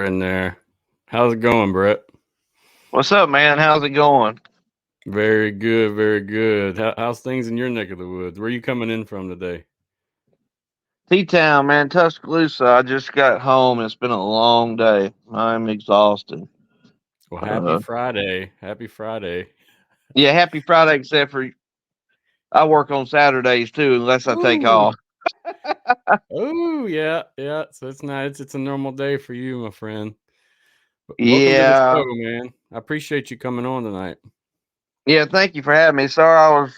in there. How's it going, Brett? What's up, man? How's it going? Very good, very good. How's things in your neck of the woods? Where are you coming in from today? T-Town, man, Tuscaloosa. I just got home. It's been a long day. I'm exhausted. Well, happy Friday. Happy Friday. Yeah, happy Friday, except for I work on Saturdays, too, unless I take off. Oh, yeah. So it's nice. It's a normal day for you, my friend. Yeah. Welcome to the show, man. I appreciate you coming on tonight. Yeah, thank you for having me. Sorry I was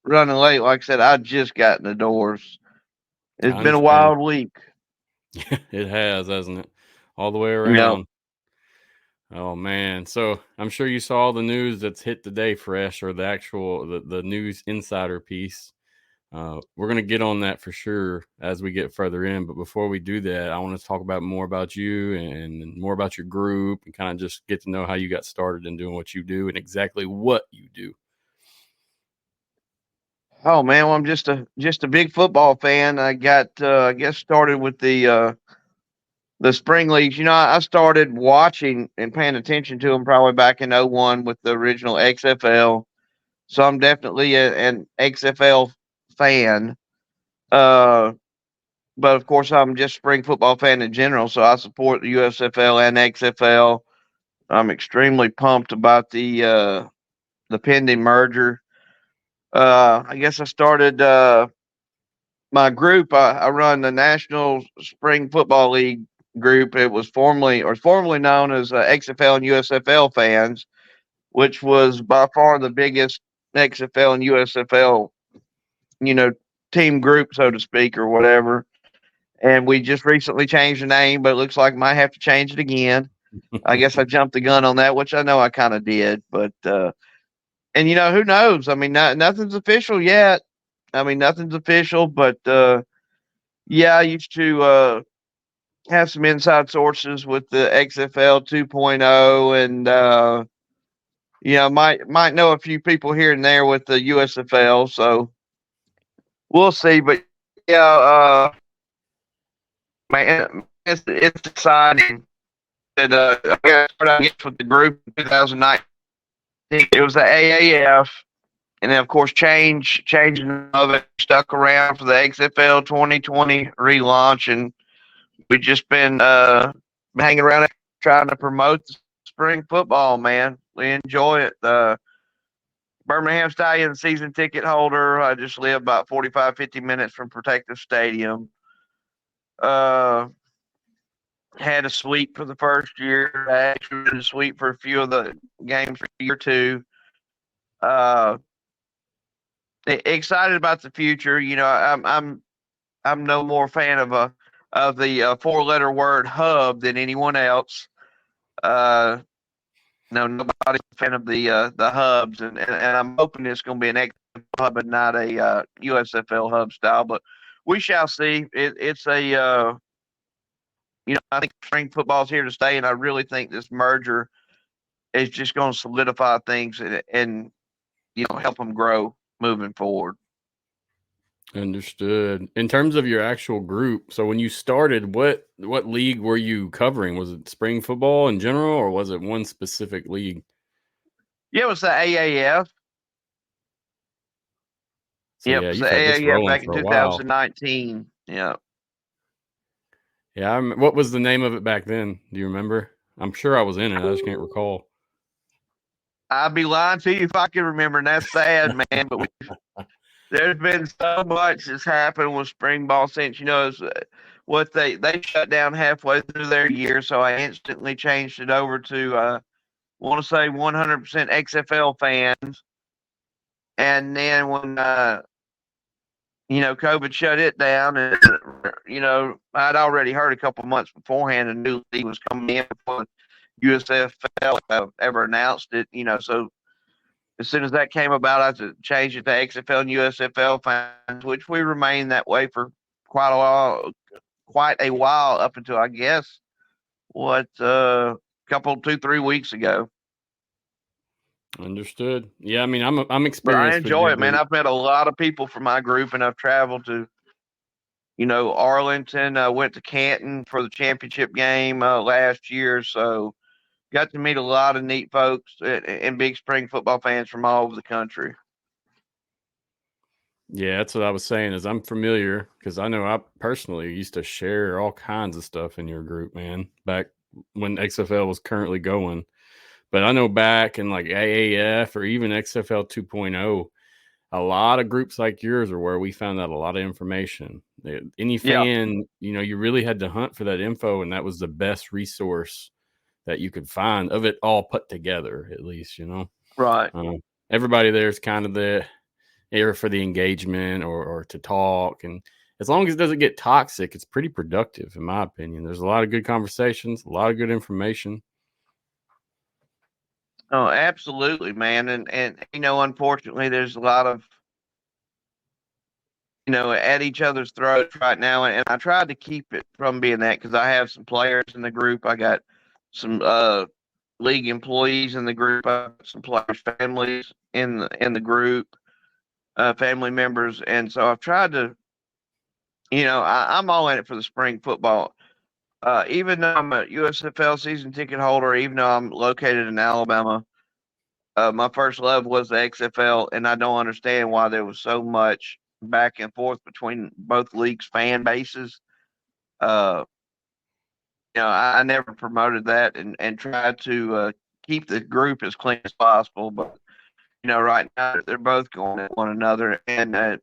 running late. Like I said, I just got in the doors. It's been a wild week. It has, hasn't it? All the way around. Yep. Oh, man. So I'm sure you saw the news that's hit today fresh, or the actual the news insider piece. We're going to get on that for sure as we get further in. But before we do that, I want to talk about more about you and more about your group, and kind of just get to know how you got started in doing what you do and exactly what you do. Oh man, well, I'm just a big football fan. I got I guess started with the spring leagues. You know, I started watching and paying attention to them probably back in 01 with the original XFL. So I'm definitely an XFL fan. But of course, I'm just a spring football fan in general. So I support the USFL and XFL. I'm extremely pumped about the pending merger. I guess I started my group. I run the National Spring Football League group. It was formerly known as XFL and USFL fans, which was by far the biggest XFL and USFL, team group, so to speak, or whatever. And we just recently changed the name, but it looks like I might have to change it again. I guess I jumped the gun on that, which I know I kind of did, but and who knows? I mean, nothing's official yet. Nothing's official, but yeah, I used to have some inside sources with the XFL 2.0, and might know a few people here and there with the USFL. So we'll see. But yeah, man, it's exciting. That I got started with the group in 2019. It was the AAF, and then of course changing of it, stuck around for the XFL 2020 relaunch, and we've just been hanging around trying to promote the spring football, man. We enjoy it. Birmingham Stallion season ticket holder. I just live about 45, 50 minutes from Protective Stadium. Had a suite for the first year. I actually had a suite for a few of the games for year two. Excited about the future. I'm no more fan of the 4-letter word hub than anyone else. No, nobody's a fan of the hubs, and I'm hoping it's going to be an XFL hub and not a USFL hub style. But we shall see. It's a I think spring football is here to stay, and I really think this merger is just going to solidify things and help them grow moving forward. Understood. In terms of your actual group, so when you started, what league were you covering? Was it spring football in general, or was it one specific league? Yeah, it was the AAF. So, yeah, it was the AAF back in 2019. Yeah. Yeah, what was the name of it back then? Do you remember? I'm sure I was in it. I just can't recall. I'd be lying to you if I could remember, and that's sad, man. But there's been so much that's happened with spring ball since, what they shut down halfway through their year. So I instantly changed it over to, want to say 100% XFL fans. And then when, COVID shut it down, and, I'd already heard a couple months beforehand a new league was coming in before USFL ever announced it, so as soon as that came about, I changed it to XFL and USFL fans, which we remained that way for quite a while up until, I guess, a couple, 2-3 weeks ago. Understood. Yeah, I mean, I'm experienced. But I enjoy it, man. I've met a lot of people from my group, and I've traveled to, Arlington, went to Canton for the championship game last year. So got to meet a lot of neat folks and Big Spring football fans from all over the country. Yeah, that's what I was saying. Is I'm familiar because I know I personally used to share all kinds of stuff in your group, man, back when XFL was currently going. But I know back in like AAF or even XFL 2.0, a lot of groups like yours are where we found out a lot of information. Any fan, you really had to hunt for that info, and that was the best resource that you could find of it all put together, at least, Right. Everybody there is kind of there for the engagement or to talk. And as long as it doesn't get toxic, it's pretty productive, in my opinion. There's a lot of good conversations, a lot of good information. Oh, absolutely, man. And unfortunately, there's a lot of, at each other's throats right now. And I tried to keep it from being that because I have some players in the group. I got some league employees in the group. I got some players' families in the group, family members. And so I've tried to, I'm all in it for the spring football. Even though I'm a USFL season ticket holder, even though I'm located in Alabama, my first love was the XFL, and I don't understand why there was so much back and forth between both leagues' fan bases. I never promoted that and tried to keep the group as clean as possible. But right now they're both going at one another, and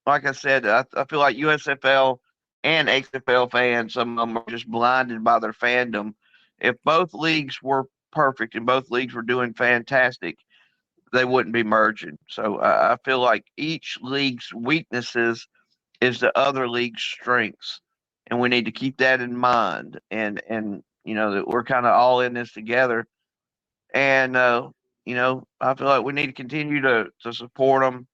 like I said, I feel like USFL and XFL fans, some of them are just blinded by their fandom. If both leagues were perfect and both leagues were doing fantastic, they wouldn't be merging. So I feel like each league's weaknesses is the other league's strengths, and we need to keep that in mind. And that we're kind of all in this together. And I feel like we need to continue to support them,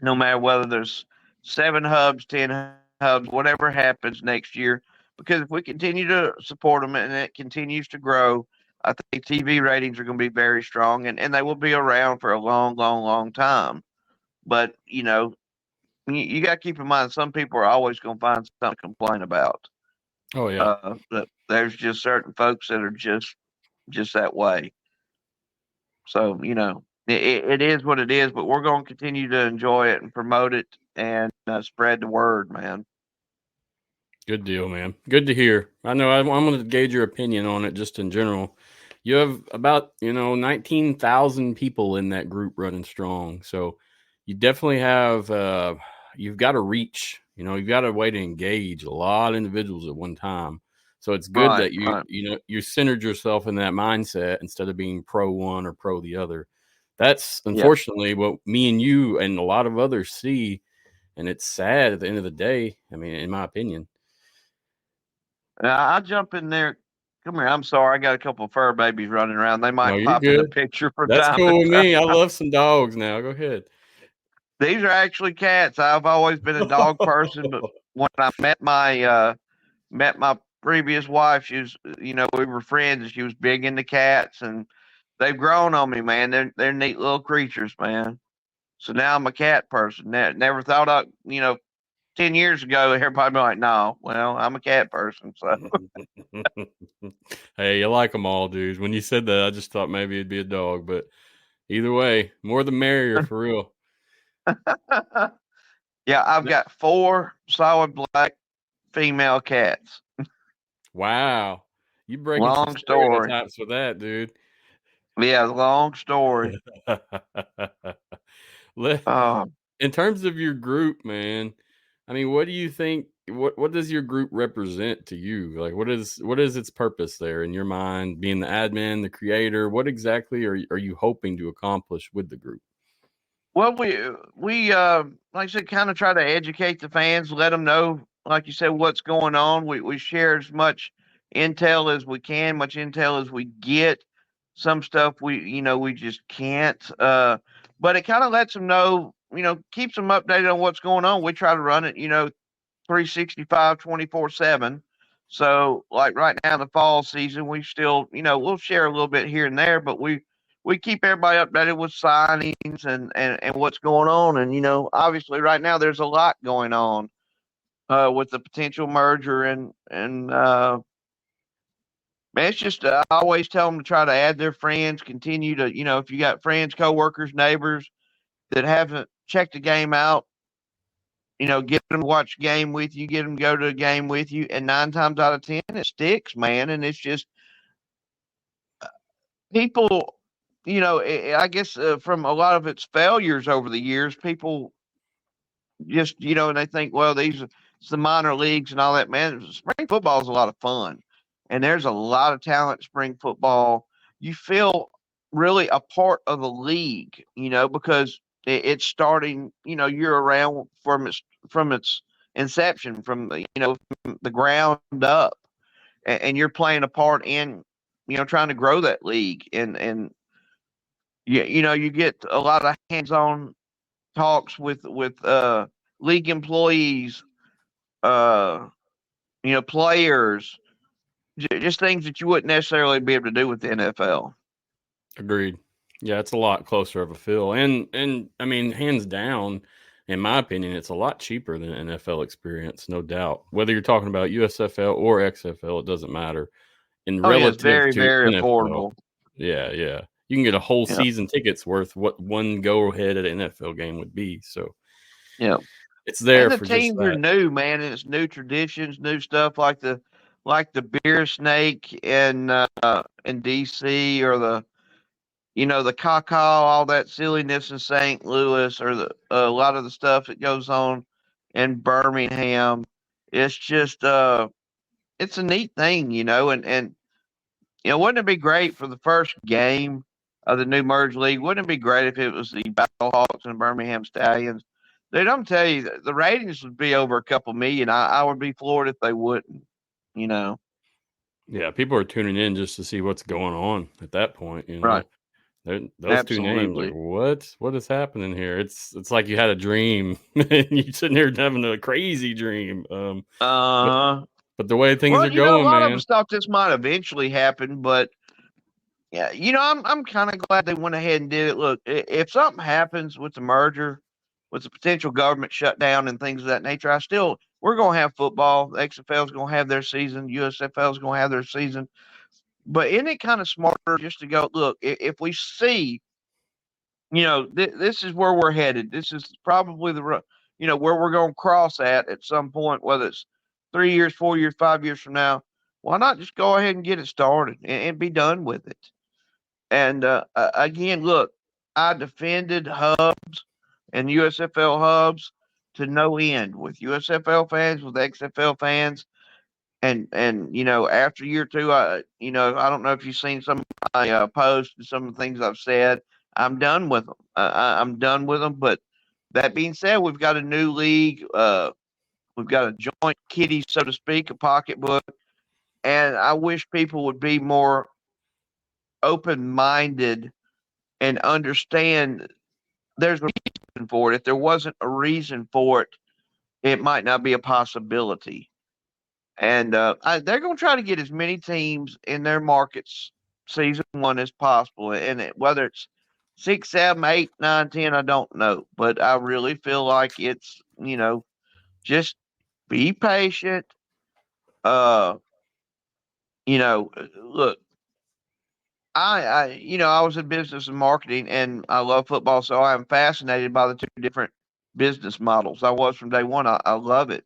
no matter whether there's 7 hubs, 10 hubs, whatever happens next year. Because if we continue to support them and it continues to grow, I think TV ratings are going to be very strong, and they will be around for a long, long, long time. But, you got to keep in mind, some people are always going to find something to complain about. Oh, yeah. But there's just certain folks that are just that way. So, it is what it is, but we're going to continue to enjoy it and promote it and spread the word, man. Good deal, man. Good to hear. I know I'm going to gauge your opinion on it just in general. You have about, 19,000 people in that group running strong. So you definitely have, you've got to reach, you've got a way to engage a lot of individuals at one time. So it's good that you centered yourself in that mindset instead of being pro one or pro the other. That's unfortunately what me and you and a lot of others see. And it's sad at the end of the day. I mean, in my opinion. I'll jump in there. Come here. I'm sorry. I got a couple of fur babies running around. They might pop in the picture from That's time cool to with time. me. I love some dogs now. Go ahead. These are actually cats. I've always been a dog person, but when I met my previous wife, she was, we were friends, and she was big into cats, and they've grown on me, man. They're neat little creatures, man. So now I'm a cat person. Never thought I, 10 years ago, everybody be like, no, well, I'm a cat person. So hey, you like them all, dudes. When you said that, I just thought maybe it'd be a dog, but either way, more the merrier for real. Yeah, I've got 4 solid black female cats. Wow. You breaking Long some story. stereotypes with that, dude. Yeah, long story. In terms of your group, man, I mean, what do you think? What does your group represent to you? Like, what is its purpose there in your mind? Being the admin, the creator, what exactly are you hoping to accomplish with the group? Well, we like I said, kind of try to educate the fans, let them know, like you said, what's going on. We share as much intel as we can, much intel as we get. Some stuff we just can't. But it kind of lets them know, keeps them updated on what's going on. We try to run it, 365, 24/7. So like right now, the fall season, we still, we'll share a little bit here and there, but we keep everybody updated with signings and what's going on. And, obviously right now there's a lot going on. with the potential merger, and man, it's just I always tell them to try to add their friends, continue to, if you got friends, coworkers, neighbors that haven't checked the game out, get them to watch a game with you, get them to go to a game with you, and 9 times out of 10 it sticks, man. And it's just people, I guess from a lot of its failures over the years, people just, and they think, well, it's the minor leagues and all that. Man, spring football is a lot of fun, and there's a lot of talent in spring football. You feel really a part of the league, because it's starting, year round from its inception, from from the ground up, and you're playing a part in, trying to grow that league, and you get a lot of hands-on talks with league employees, uh, players, just things that you wouldn't necessarily be able to do with the NFL. Agreed. Yeah, it's a lot closer of a feel, and I mean, hands down, in my opinion, it's a lot cheaper than an NFL experience, no doubt. Whether you're talking about USFL or XFL, it doesn't matter. In Oh yeah, it's relative very, to very NFL, affordable. yeah, you can get a whole Yeah, season tickets worth what one go ahead at an NFL game would be. So yeah. it's there And the for just teams are that. new, man, and it's new traditions, new stuff like the beer snake in DC, or the cacao, all that silliness in St. Louis, or a lot of the stuff that goes on in Birmingham. It's just it's a neat thing, and wouldn't it be great for the first game of the new merge league? Wouldn't it be great if it was the Battlehawks and Birmingham Stallions? Dude, I'm telling you, the ratings would be over a couple million. I would be floored if they wouldn't. You know, Yeah, people are tuning in just to see what's going on at that point. right? Those two names, like Absolutely. what is happening here? It's like you had a dream and you're sitting there having a crazy dream. But Uh, but the way things well, are a going, lot of man. us thought this might eventually happen, but yeah, I'm kind of glad they went ahead and did it. Look, if something happens with the merger, with the potential government shutdown and things of that nature, we're going to have football. The XFL is going to have their season. USFL is going to have their season. But isn't it kind of smarter just to go, look, if we see, this is where we're headed. This is probably where we're going to cross at some point, whether it's 3 years, 4 years, 5 years from now. Why not just go ahead and get it started and be done with it? And again, look, I defended hubs and USFL hubs to no end with USFL fans, with XFL fans, and after year two, I don't know if you've seen some of my posts and some of the things I've said. I'm done with them. I'm done with them. But that being said, we've got a new league. We've got a joint kitty, so to speak, a pocketbook, and I wish people would be more open minded and understand there's a reason for it. If there wasn't a reason for it, it might not be a possibility. And they're going to try to get as many teams in their markets season one as possible. And whether it's 6, 7, 8, 9, 10, I don't know. But I really feel like it's, just be patient. Uh, look, I was in business and marketing, and I love football, so I am fascinated by the two different business models. I was from day one. I love it,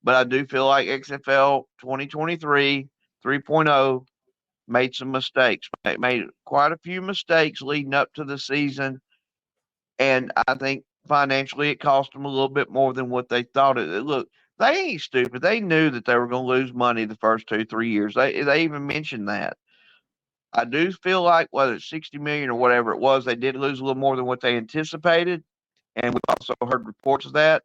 but I do feel like XFL 2023 3.0 made some mistakes. It made quite a few mistakes leading up to the season, and I think financially it cost them a little bit more than what they thought it. Look, they ain't stupid. They knew that they were going to lose money the first 2, 3 years. They even mentioned that. I do feel like whether it's 60 million or whatever it was, they did lose a little more than what they anticipated, and we also heard reports of that.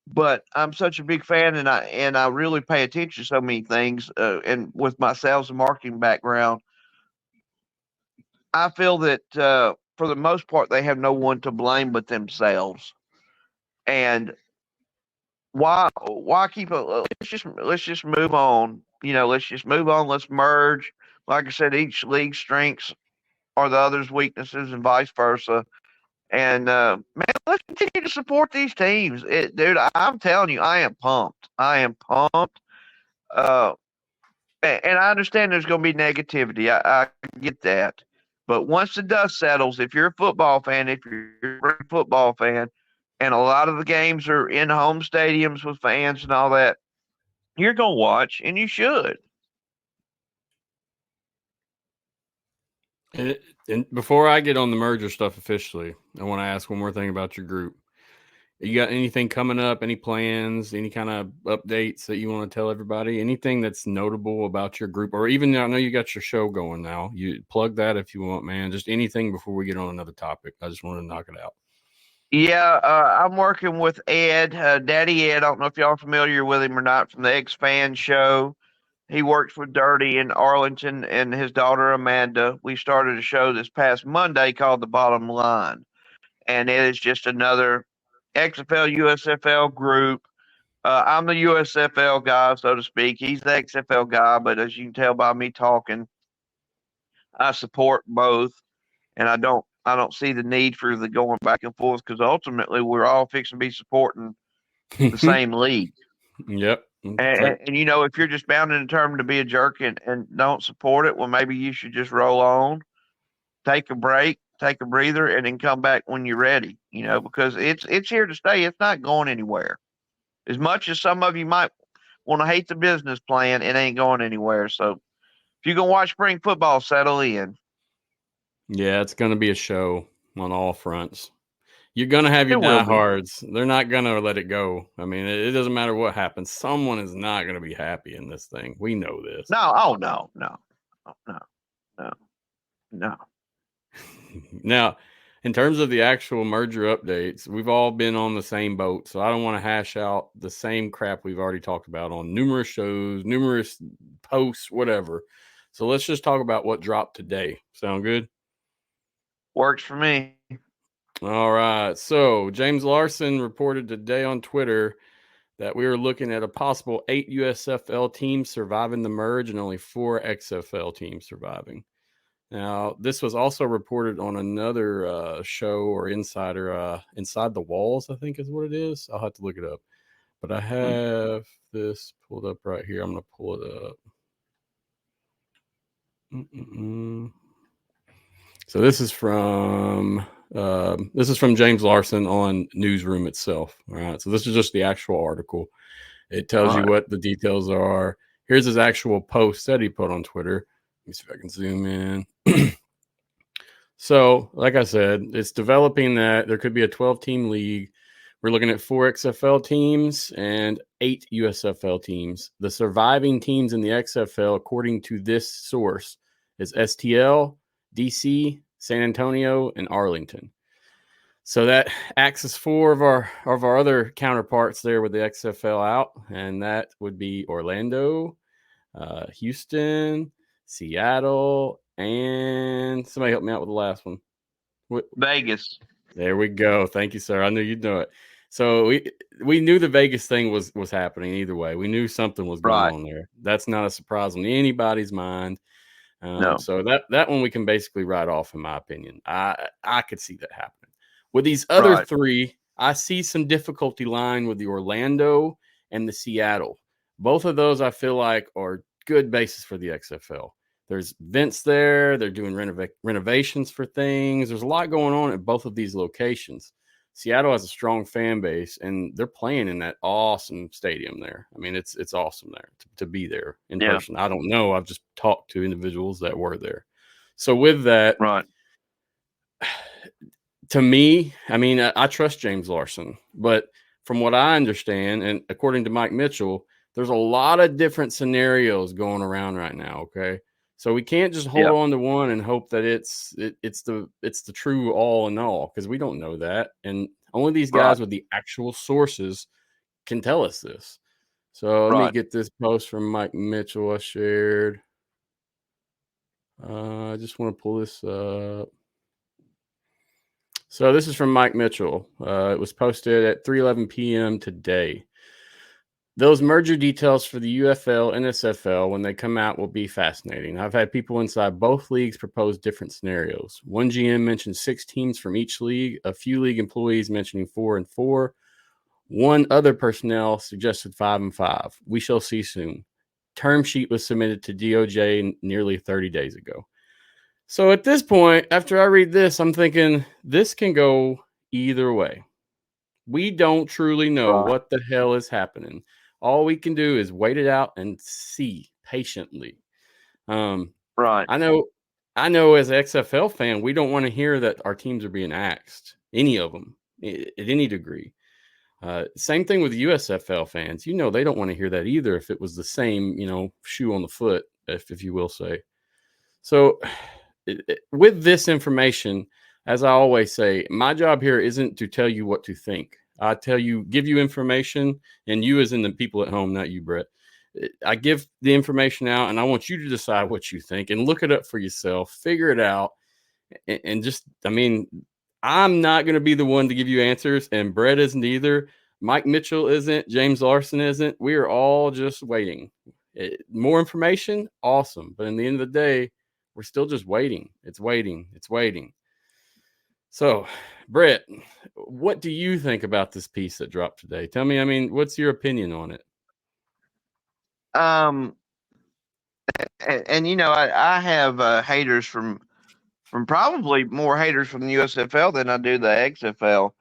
But I'm such a big fan, and I really pay attention to so many things. And with my sales and marketing background, I feel that for the most part they have no one to blame but themselves. And why keep a? Let's just move on. Let's just move on. Let's merge. Like I said, each league strengths are the other's weaknesses, and vice versa. And man, let's continue to support these teams, dude. I'm telling you, I am pumped. I am pumped. Uh, and I understand there's going to be negativity. I get that. But once the dust settles, if you're a football fan, if you're a football fan, and a lot of the games are in home stadiums with fans and all that, you're going to watch, and you should. And before I get on the merger stuff officially, I want to ask one more thing about your group. You got anything coming up? Any plans? Any kind of updates that you want to tell everybody? Anything that's notable about your group? Or even, I know you got your show going now. You plug that if you want, man. Just anything before we get on another topic. I just want to knock it out. Yeah, I'm working with Ed, Daddy Ed. I don't know if y'all are familiar with him or not from the X-Fan show. He works with Dirty in Arlington and his daughter Amanda. We started a show this past Monday called The Bottom Line. And it is just another XFL, USFL group. I'm the USFL guy, so to speak. He's the XFL guy, but as you can tell by me talking, I support both, and I don't see the need for the going back and forth because ultimately we're all fixing to be supporting the same league. Yep. And you know, if you're just bound and determined to be a jerk and don't support it, well, maybe you should just roll on, take a break, take a breather, and then come back when you're ready. You know, because it's here to stay. It's not going anywhere. As much as some of you might want to hate the business plan, it ain't going anywhere. So if you can watch spring football, settle in. Yeah, it's going to be a show on all fronts. You're going to have your diehards. They're not going to let it go. I mean, it doesn't matter what happens. Someone is not going to be happy in this thing. We know this. No. Oh, no. Now, in terms of the actual merger updates, we've all been on the same boat. So I don't want to hash out the same crap we've already talked about on numerous shows, numerous posts, whatever. So let's just talk about what dropped today. Sound good? Works for me. All right. So James Larsen reported today on Twitter that we were looking at a possible 8 USFL teams surviving the merge and only 4 XFL teams surviving. Now, this was also reported on another show or insider, Inside the Walls, I think is what it is. I'll have to look it up. But I have this pulled up right here. I'm going to pull it up. So this is from James Larsen on Newsroom itself. All right. So this is just the actual article. It tells you what the details are. Here's his actual post that he put on Twitter. Let me see if I can zoom in. So, like I said, it's developing that there could be a 12-team league. We're looking at 4 XFL teams and 8 USFL teams. The surviving teams in the XFL, according to this source, is STL, DC, San Antonio, and Arlington. So that acts as 4 of our other counterparts there with the XFL out, and that would be Orlando, Houston, Seattle, and somebody help me out with the last one. Vegas. There we go. Thank you, sir. I knew you'd know it. So we knew the Vegas thing was happening either way. We knew something was going on there. That's not a surprise on anybody's mind. No. So that one we can basically write off, in my opinion. I could see that happening. With these other 3, I see some difficulty lying with the Orlando and the Seattle. Both of those I feel like are good bases for the XFL. There's vents there. They're doing renovations for things. There's a lot going on at both of these locations. Seattle has a strong fan base, and they're playing in that awesome stadium there. I mean, it's awesome there to be there in person. I don't know. I've just talked to individuals that were there. So with that, to me, I mean, I trust James Larsen, but from what I understand, and according to Mike Mitchell, there's a lot of different scenarios going around right now. Okay. So we can't just hold on to one and hope that it's the true all in all, because we don't know that. And only these guys with the actual sources can tell us this. So let me get this post from Mike Mitchell I shared. I just want to pull this up. So this is from Mike Mitchell. It was posted at 3:11 p.m. today. Those merger details for the UFL and SFL, when they come out, will be fascinating. I've had people inside both leagues propose different scenarios. One GM mentioned 6 teams from each league, a few league employees mentioning 4 and 4. One other personnel suggested 5 and 5. We shall see soon. Term sheet was submitted to DOJ nearly 30 days ago. So at this point, after I read this, I'm thinking this can go either way. We don't truly know what the hell is happening. All we can do is wait it out and see patiently. Right. I know as an XFL fan, we don't want to hear that our teams are being axed, any of them, at any degree. Same thing with USFL fans. They don't want to hear that either if it was the same, shoe on the foot, if you will say. So with this information, as I always say, my job here isn't to tell you what to think. I give you information, and you as in the people at home, not you, Brett. I give the information out, and I want you to decide what you think and look it up for yourself, figure it out, and just, I'm not going to be the one to give you answers, and Brett isn't either. Mike Mitchell isn't. James Larsen isn't. We are all just waiting. More information, awesome. But in the end of the day, we're still just waiting. It's waiting. It's waiting. So, Brett, what do you think about this piece that dropped today? Tell me, what's your opinion on it? And I have haters from probably more haters from the USFL than I do the XFL.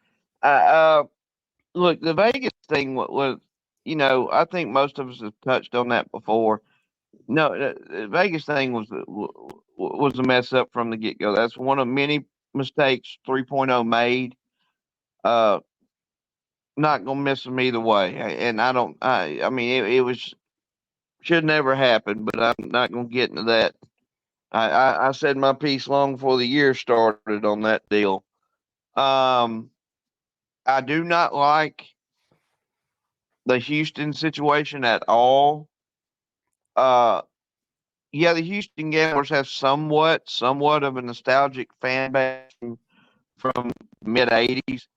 Look, the Vegas thing was, I think most of us have touched on that before. No, the Vegas thing was a mess up from the get go. That's one of many mistakes 3.0 made. Not gonna miss them either way, and I don't. I mean, it was should never happen, but I'm not gonna get into that. I said my piece long before the year started on that deal. I do not like the Houston situation at all. Yeah, the Houston Gamblers have somewhat of a nostalgic fan base from mid '80s,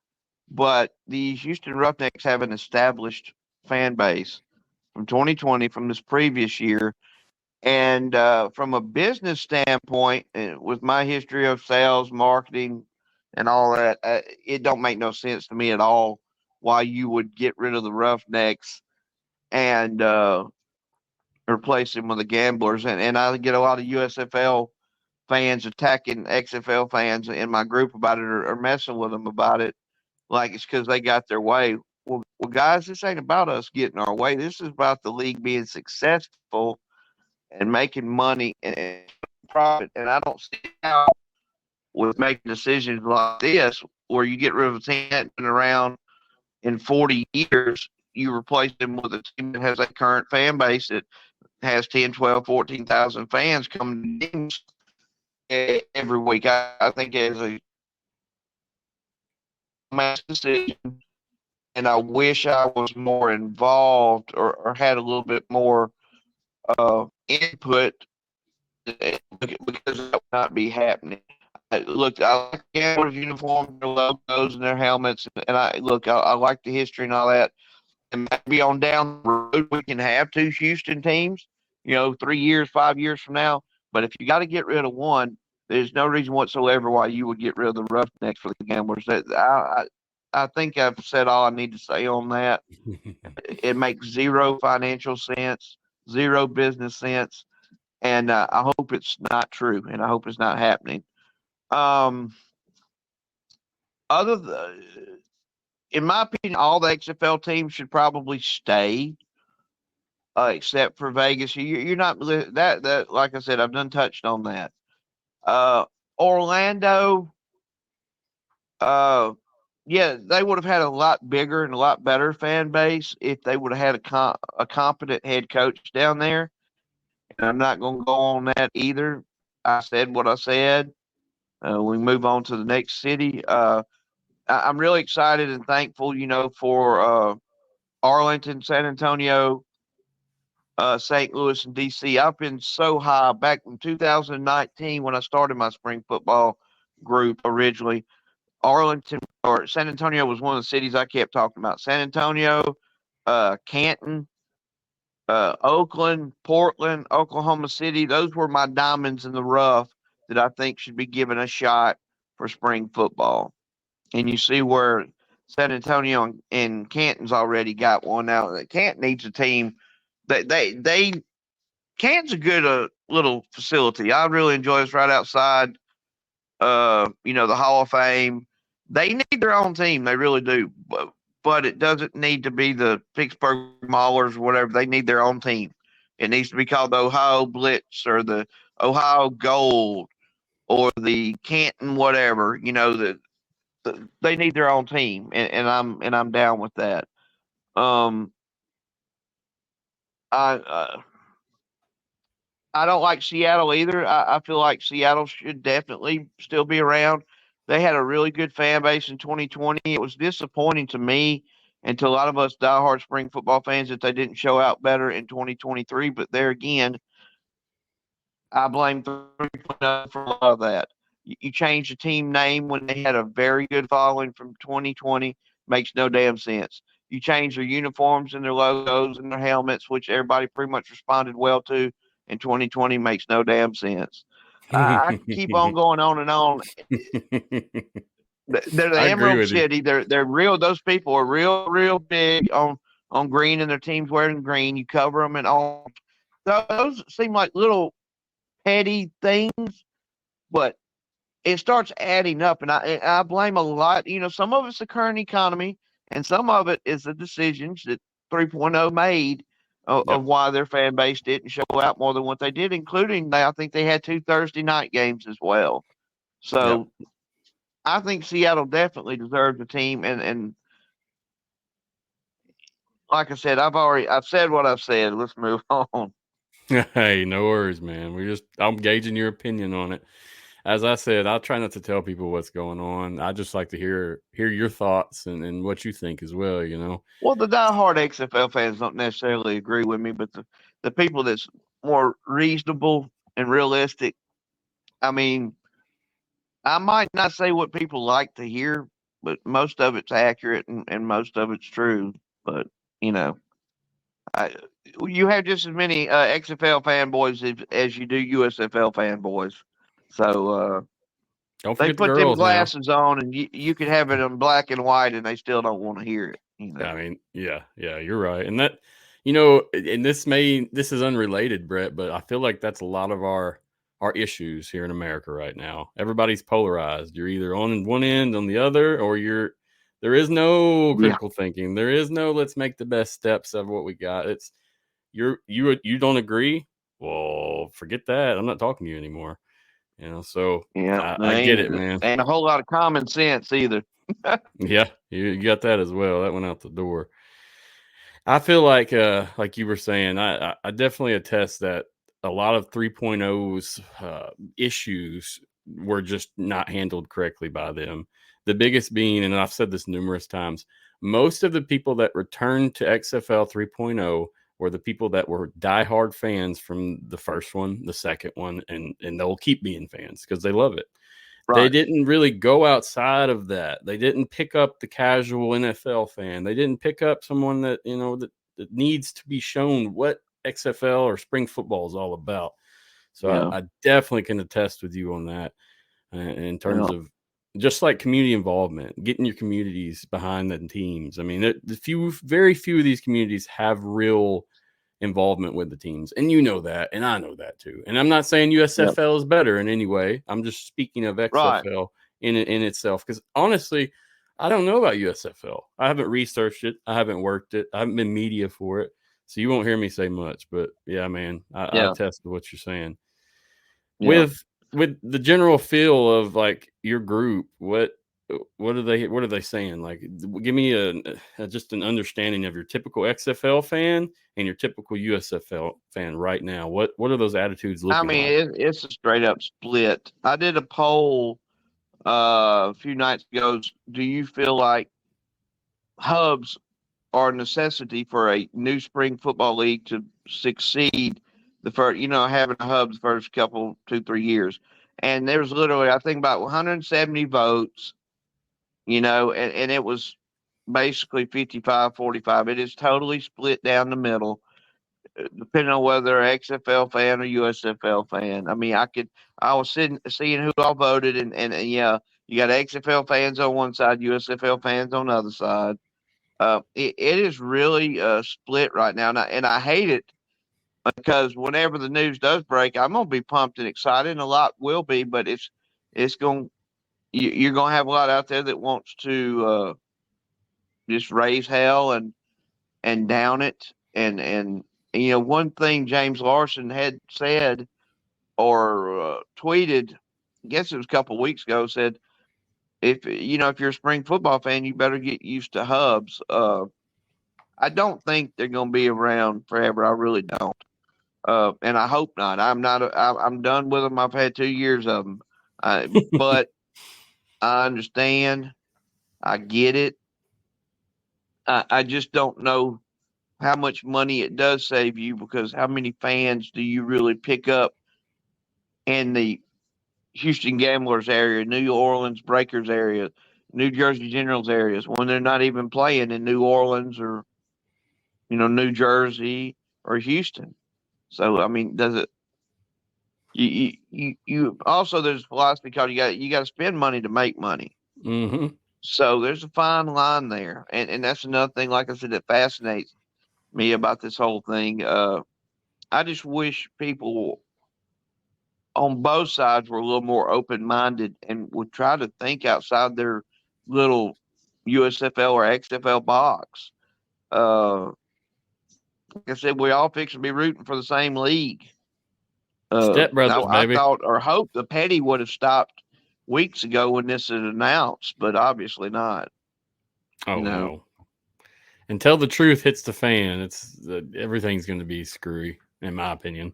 but the Houston Roughnecks have an established fan base from 2020 from this previous year. And from a business standpoint, with my history of sales, marketing, and all that, it don't make no sense to me at all why you would get rid of the Roughnecks and replace them with the Gamblers. And I get a lot of USFL fans attacking XFL fans in my group about it, or messing with them about it, like it's because they got their way. Well, guys, this ain't about us getting our way. This is about the league being successful and making money and profit. And I don't see how, with making decisions like this, where you get rid of a team that's been around in 40 years, you replace them with a team that has a current fan base that has 10, 12, 14,000 fans coming to games every week. I think as a mass decision, and I wish I was more involved or had a little bit more input, because that would not be happening. Look, I like the Gamblers' uniforms, their logos, and their helmets, and I like the history and all that. And maybe on down the road we can have 2 Houston teams, 3 years, 5 years from now. But if you got to get rid of one, there's no reason whatsoever why you would get rid of the Roughnecks for the Gamblers. I think I've said all I need to say on that. It makes zero financial sense, zero business sense, and I hope it's not true, and I hope it's not happening. In my opinion, all the XFL teams should probably stay, except for Vegas. You're not that. Like I said, I've done touched on that. Orlando, yeah, they would have had a lot bigger and a lot better fan base if they would have had a competent head coach down there. And I'm not going to go on that either. I said what I said. We move on to the next city. I'm really excited and thankful, for Arlington, San Antonio, St. Louis, and DC. I've been so high back in 2019 when I started my spring football group originally. Arlington or San Antonio was one of the cities I kept talking about. San Antonio, Canton, Oakland, Portland, Oklahoma City. Those were my diamonds in the rough that I think should be given a shot for spring football. And you see where San Antonio and Canton's already got one now. Canton needs a team. They Canton's a good little facility. I really enjoy it. It's right outside, the Hall of Fame. They need their own team. They really do. But it doesn't need to be the Pittsburgh Maulers or whatever. They need their own team. It needs to be called the Ohio Blitz or the Ohio Gold or the Canton whatever. They need their own team, and I'm down with that. I I don't like Seattle either. I feel like Seattle should definitely still be around. They had a really good fan base in 2020. It was disappointing to me and to a lot of us diehard spring football fans that they didn't show out better in 2023. But there again, I blame 3.0 for a lot of that. You changed the team name when they had a very good following from 2020. Makes no damn sense. You changed their uniforms and their logos and their helmets, which everybody pretty much responded well to in 2020. Makes no damn sense. I can keep on going on and on. They're the I agree Emerald with you. City. They're real. Those people are real big on green, and their team's wearing green. You cover them and all. Those seem like little petty things, but it starts adding up, and I blame a lot. Some of it's the current economy, and some of it is the decisions that 3.0 made of, Yep. of why their fan base didn't show out more than what they did, including I think they had 2 Thursday night games as well. Yep. So I think Seattle definitely deserves a team, and like I said, I've said what I've said. Let's move on. Hey, no worries, man. I'm gauging your opinion on it. As I said, I try not to tell people what's going on. I just like to hear your thoughts and what you think as well. Well, the diehard XFL fans don't necessarily agree with me, but the people that's more reasonable and realistic, I mean, I might not say what people like to hear, but most of it's accurate and most of it's true. But, you know, I, you have just as many XFL fanboys as you do USFL fanboys. So Don't they forget the put them girls now. glasses on, and you could have it in black and white, and they still don't want to hear it. I mean, yeah, you're right. And that, and this is unrelated, Brett, but I feel like that's a lot of our issues here in America right now. Everybody's polarized. You're either on one end, on the other, or there is no Yeah. critical thinking. There is no let's make the best steps of what we got. It's you don't agree? Well, forget that. I'm not talking to you anymore. So Yeah, I get it, man. ain't a whole lot of common sense either. Yeah, you got that as well. That went out the door. I feel like you were saying, I definitely attest that a lot of 3.0's issues were just not handled correctly by them. The biggest being, and I've said this numerous times, most of the people that returned to XFL 3.0 were the people that were diehard fans from the first one, the second one, and they'll keep being fans because they love it. They Right. didn't really go outside of that. They didn't pick up the casual NFL fan. They didn't pick up someone that, that needs to be shown what XFL or spring football is all about. So Yeah. I definitely can attest with you on that in terms Yeah. of just like community involvement, getting your communities behind the teams. I mean, very few of these communities have real involvement with the teams, and that, and I know that too. And I'm not saying USFL is better in any way. I'm just speaking of Right. XFL in itself, because honestly, I don't know about USFL. I haven't researched it. I haven't worked it. I haven't been media for it, so you won't hear me say much. But yeah, man, I Yeah. attest to what you're saying. Yeah. With the general feel of like your group, what are they saying? Like, give me just an understanding of your typical XFL fan and your typical USFL fan right now. What are those attitudes I looking mean, like? it's a straight up split. I did a poll a few nights ago. Do you feel like hubs are a necessity for a new spring football league to succeed? The first, having a hub the first couple, 2-3 years, and there's literally, I think, about 170 votes. And it was basically 55-45. It is totally split down the middle, depending on whether they're an XFL fan or USFL fan. I mean, I was seeing who all voted, and yeah, you got XFL fans on one side, USFL fans on the other side. It is really split right now, and I hate it because whenever the news does break, I'm gonna be pumped and excited, and a lot will be, but it's going you're gonna have a lot out there that wants to just raise hell and down it, and one thing James Larsen had said or tweeted, I guess it was a couple of weeks ago, said if you're a spring football fan, you better get used to hubs. I don't think they're going to be around forever. I really don't, and I hope not. I'm not. I'm done with them. I've had 2 years of them, but I understand. I get it. I just don't know how much money it does save you, because how many fans do you really pick up in the Houston Gamblers area, New Orleans Breakers area, New Jersey Generals areas, when they're not even playing in New Orleans or New Jersey or Houston? So I mean, does it? You also, there's a philosophy called you got to spend money to make money. Mm-hmm. So there's a fine line there, and that's another thing. Like I said, that fascinates me about this whole thing. I just wish people on both sides were a little more open-minded and would try to think outside their little USFL or XFL box. Like I said, we all fix to be rooting for the same league. Step Brothers, I baby. thought or hoped the petty would have stopped weeks ago when this is announced, but obviously not. Oh no! Until the truth hits the fan, everything's going to be screwy, in my opinion.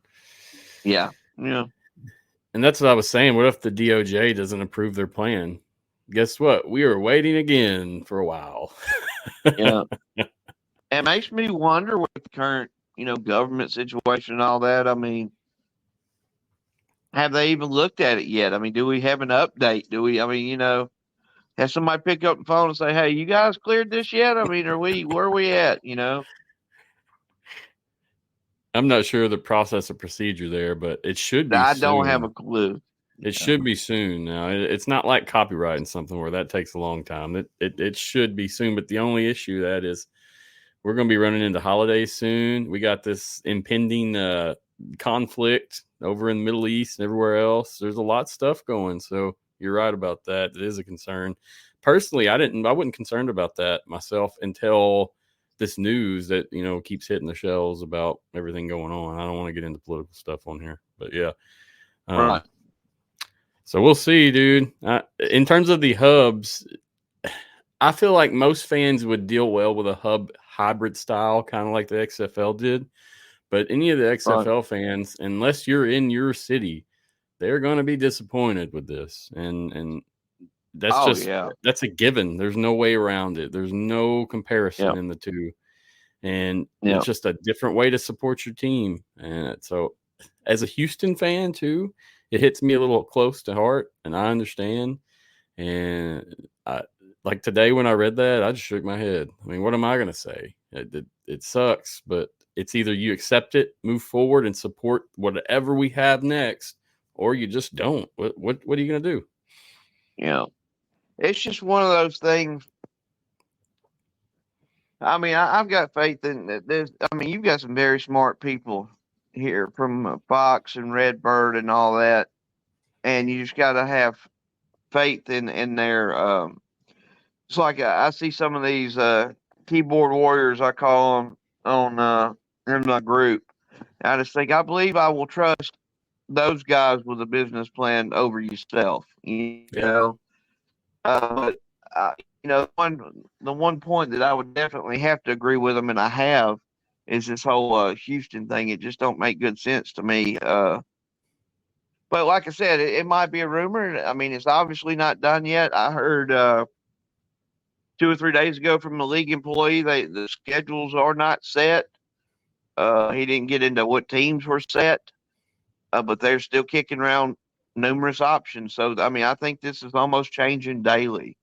Yeah. And that's what I was saying. What if the DOJ doesn't approve their plan? Guess what? We are waiting again for a while. Yeah. It makes me wonder with the current, government situation and all that. I mean, have they even looked at it yet? I mean, do we have an update? Have somebody pick up the phone and say, "Hey, you guys cleared this yet?" I mean, where are we at? I'm not sure the process or procedure there, but it should be I soon. don't have a clue. It should be soon now. It's not like copyrighting something where that takes a long time. It should be soon, but the only issue that is we're going to be running into holidays soon. We got this impending conflict over in the Middle East and everywhere else. There's a lot of stuff going, so you're right about that. It is a concern. Personally, I wasn't concerned about that myself until this news that keeps hitting the shelves about everything going on. I don't want to get into political stuff on here, but yeah. Right. So we'll see, dude. In terms of the hubs, I feel like most fans would deal well with a hub hybrid style, kind of like the XFL did. But any of the XFL fans, unless you're in your city, they're going to be disappointed with this. And that's that's a given. There's no way around it. There's no comparison in the two. And it's just a different way to support your team. And so as a Houston fan too, it hits me a little close to heart, and I understand. And like today when I read that, I just shook my head. I mean, what am I going to say? It sucks, but it's either you accept it, move forward, and support whatever we have next, or you just don't. What are you going to do? Yeah, it's just one of those things. I mean, I've got faith in that. You've got some very smart people here from Fox and Redbird and all that, and you just got to have faith in their. It's like I see some of these keyboard warriors, I call them, on in my group. I just think I believe I will trust those guys with a business plan over yourself. But the one point that I would definitely have to agree with them, and I have, is this whole Houston thing. It just don't make good sense to me. But like I said, it might be a rumor. I mean, it's obviously not done yet. I heard 2 or 3 days ago from a league employee, the schedules are not set. He didn't get into what teams were set, but they're still kicking around numerous options. So, I mean, I think this is almost changing daily.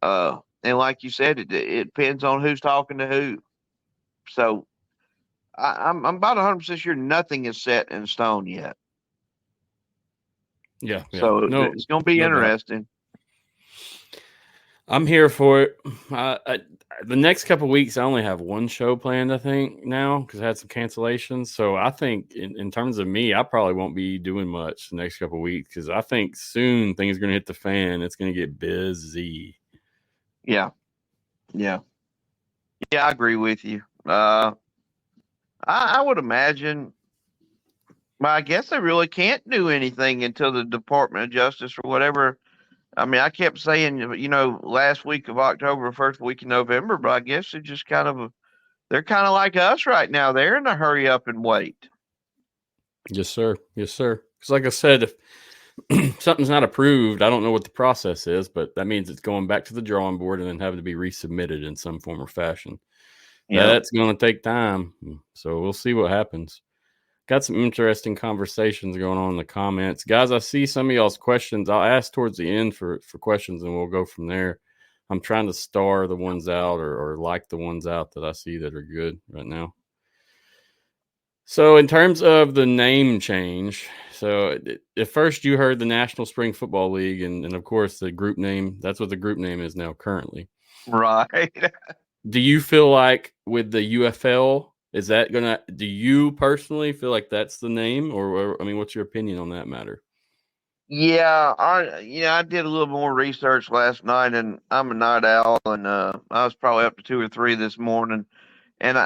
And and like you said, it depends on who's talking to who. So I'm about 100% sure nothing is set in stone yet. Yeah. So No, it's going to be no doubt. interesting. I'm here for it. The next couple of weeks, I only have one show planned, I think, now, because I had some cancellations. So I think in terms of me, I probably won't be doing much the next couple of weeks because I think soon things are going to hit the fan. It's going to get busy. Yeah. I agree with you. I would imagine. Well, I guess they really can't do anything until the Department of Justice or whatever. I mean, I kept saying, last week of October, first week in November, but I guess it's just they're kind of like us right now. They're in a hurry up and wait. Yes, sir. Because like I said, if something's not approved, I don't know what the process is, but that means it's going back to the drawing board and then having to be resubmitted in some form or fashion. Yeah. That's going to take time. So we'll see what happens. Got some interesting conversations going on in the comments. Guys, I see some of y'all's questions. I'll ask towards the end for questions and we'll go from there. I'm trying to star the ones out or like the ones out that I see that are good right now. So in terms of the name change, so at first you heard the National Spring Football League and of course the group name, that's what the group name is now currently. Right. Do you feel like with the UFL, is that do you personally feel like that's the name or I mean, what's your opinion on that matter? Yeah, I did a little more research last night, and I'm a night owl, and I was probably up to 2 or 3 this morning, and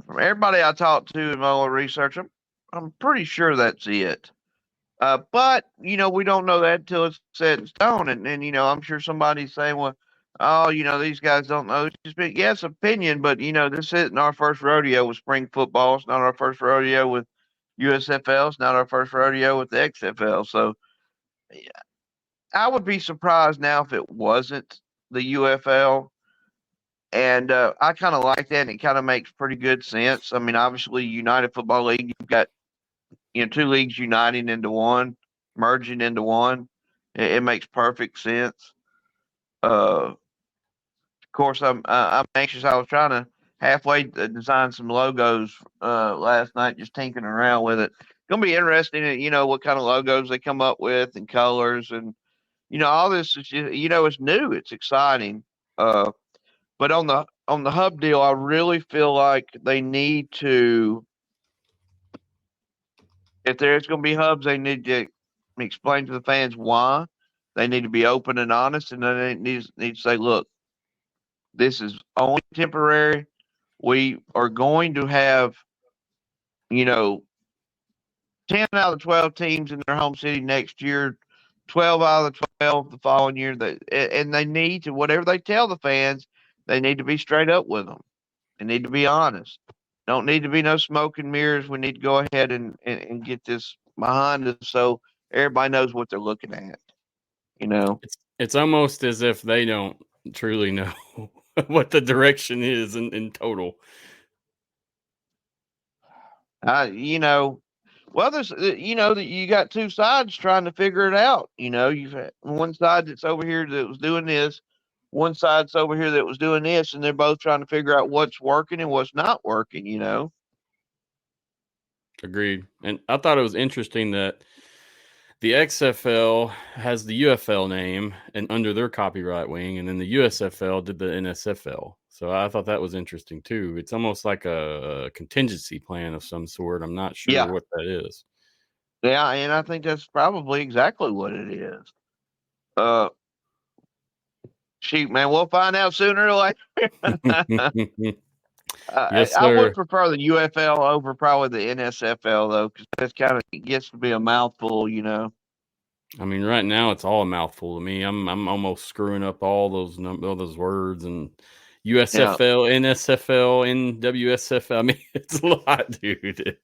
from everybody I talked to in my little research, I'm pretty sure that's it. But we don't know that until it's set in stone, and I'm sure somebody's saying, well, oh, these guys don't know. It's just yes, opinion, but this isn't our first rodeo with spring football. It's not our first rodeo with USFL. It's not our first rodeo with the XFL. So I would be surprised now if it wasn't the UFL. And I kind of like that, and it kind of makes pretty good sense. I mean, obviously, United Football League, you've got 2 leagues uniting into one, merging into one. It makes perfect sense. Of course, I'm anxious. I was trying to halfway design some logos last night, just tinkering around with it. Gonna be interesting, what kind of logos they come up with and colors, and all this is just, it's new, it's exciting. But on the hub deal, I really feel like they need to. If there's going to be hubs, they need to explain to the fans why. They need to be open and honest, and then they need to say, "Look, this is only temporary. We are going to have, you know, 10 out of the 12 teams in their home city next year, 12 out of the 12 the following year. And they need to, whatever they tell the fans, they need to be straight up with them. They need to be honest. Don't need to be no smoke and mirrors. We need to go ahead and get this behind us so everybody knows what they're looking at. It's almost as if they don't truly know what the direction is in total. Well, there's, that you got 2 sides trying to figure it out. You've had one side that's over here that was doing this, one side's over here that was doing this, and they're both trying to figure out what's working and what's not working. Agreed. And I thought it was interesting that the XFL has the UFL name and under their copyright wing, and then the USFL did the NSFL. So I thought that was interesting too. It's almost like a contingency plan of some sort. I'm not sure what that is. Yeah, and I think that's probably exactly what it is. Shoot, man, we'll find out sooner or later. Yes, I sir. would prefer the UFL over probably the NSFL though, because that's kind of gets to be a mouthful. I mean, right now it's all a mouthful to me. I'm almost screwing up all those words and USFL, NSFL, NWSFL. I mean, it's a lot, dude.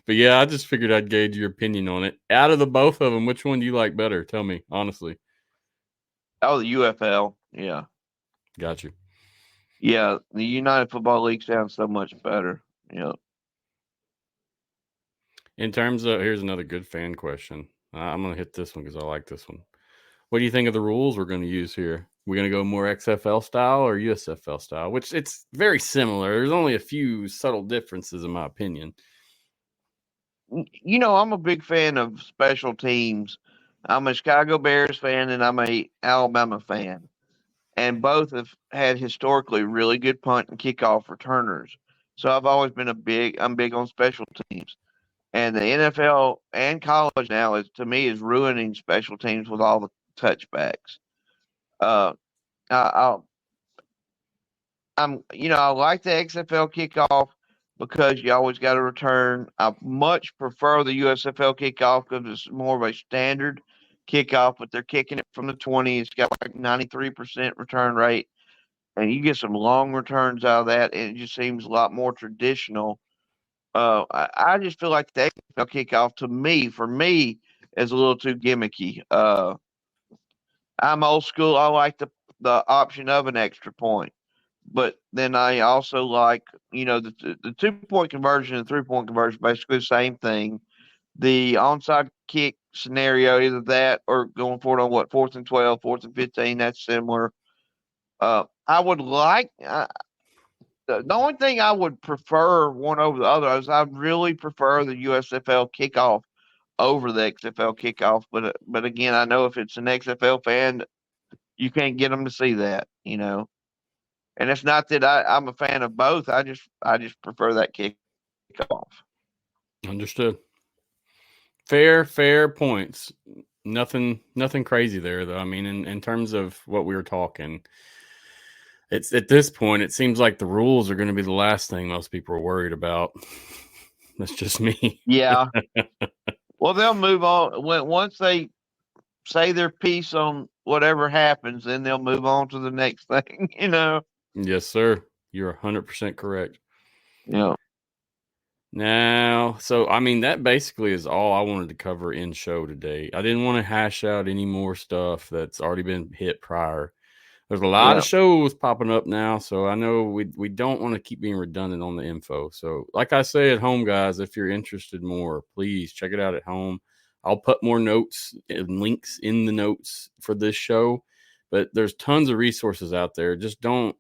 But yeah, I just figured I'd gauge your opinion on it. Out of the both of them, which one do you like better? Tell me honestly. Oh, the UFL. Yeah. Got you. Yeah, the United Football League sounds so much better. Yeah. In terms of, here's another good fan question. I'm going to hit this one because I like this one. What do you think of the rules we're going to use here? We're going to go more XFL style or USFL style, which it's very similar. There's only a few subtle differences, in my opinion. I'm a big fan of special teams. I'm a Chicago Bears fan and I'm a Alabama fan. And both have had historically really good punt and kickoff returners. So I've always been I'm big on special teams. And the NFL and college now to me is ruining special teams with all the touchbacks. Uh, I, I like the XFL kickoff because you always got a return. I much prefer the USFL kickoff because it's more of a standard kickoff, but they're kicking it from the 20. It's got like 93% return rate, and you get some long returns out of that, and it just seems a lot more traditional. I just feel like the XFL kickoff for me, is a little too gimmicky. I'm old school. I like the option of an extra point. But then I also like, the 2-point conversion and 3-point conversion, basically the same thing. The onside kick scenario, either that or going for it on 4th and 12, 4th and 15, that's similar. I would like, the only thing I would prefer one over the other is I really prefer the USFL kickoff over the XFL kickoff. But again, I know if it's an XFL fan, you can't get them to see that. And it's not that I'm a fan of both. I just prefer that kickoff. Understood. Fair points. Nothing crazy there, though. I mean, in terms of what we were talking, it's at this point, it seems like the rules are going to be the last thing most people are worried about. That's just me. Yeah. Well, they'll move on once they say their piece on whatever happens, then they'll move on to the next thing. Yes, sir. You're 100% correct. Yeah. Now, so I mean, that basically is all I wanted to cover in show today. I didn't want to hash out any more stuff that's already been hit prior. There's a lot of shows popping up now, so I know we don't want to keep being redundant on the info. So, like I say at home, guys, if you're interested more, please check it out at home. I'll put more notes and links in the notes for this show, but there's tons of resources out there. Just don't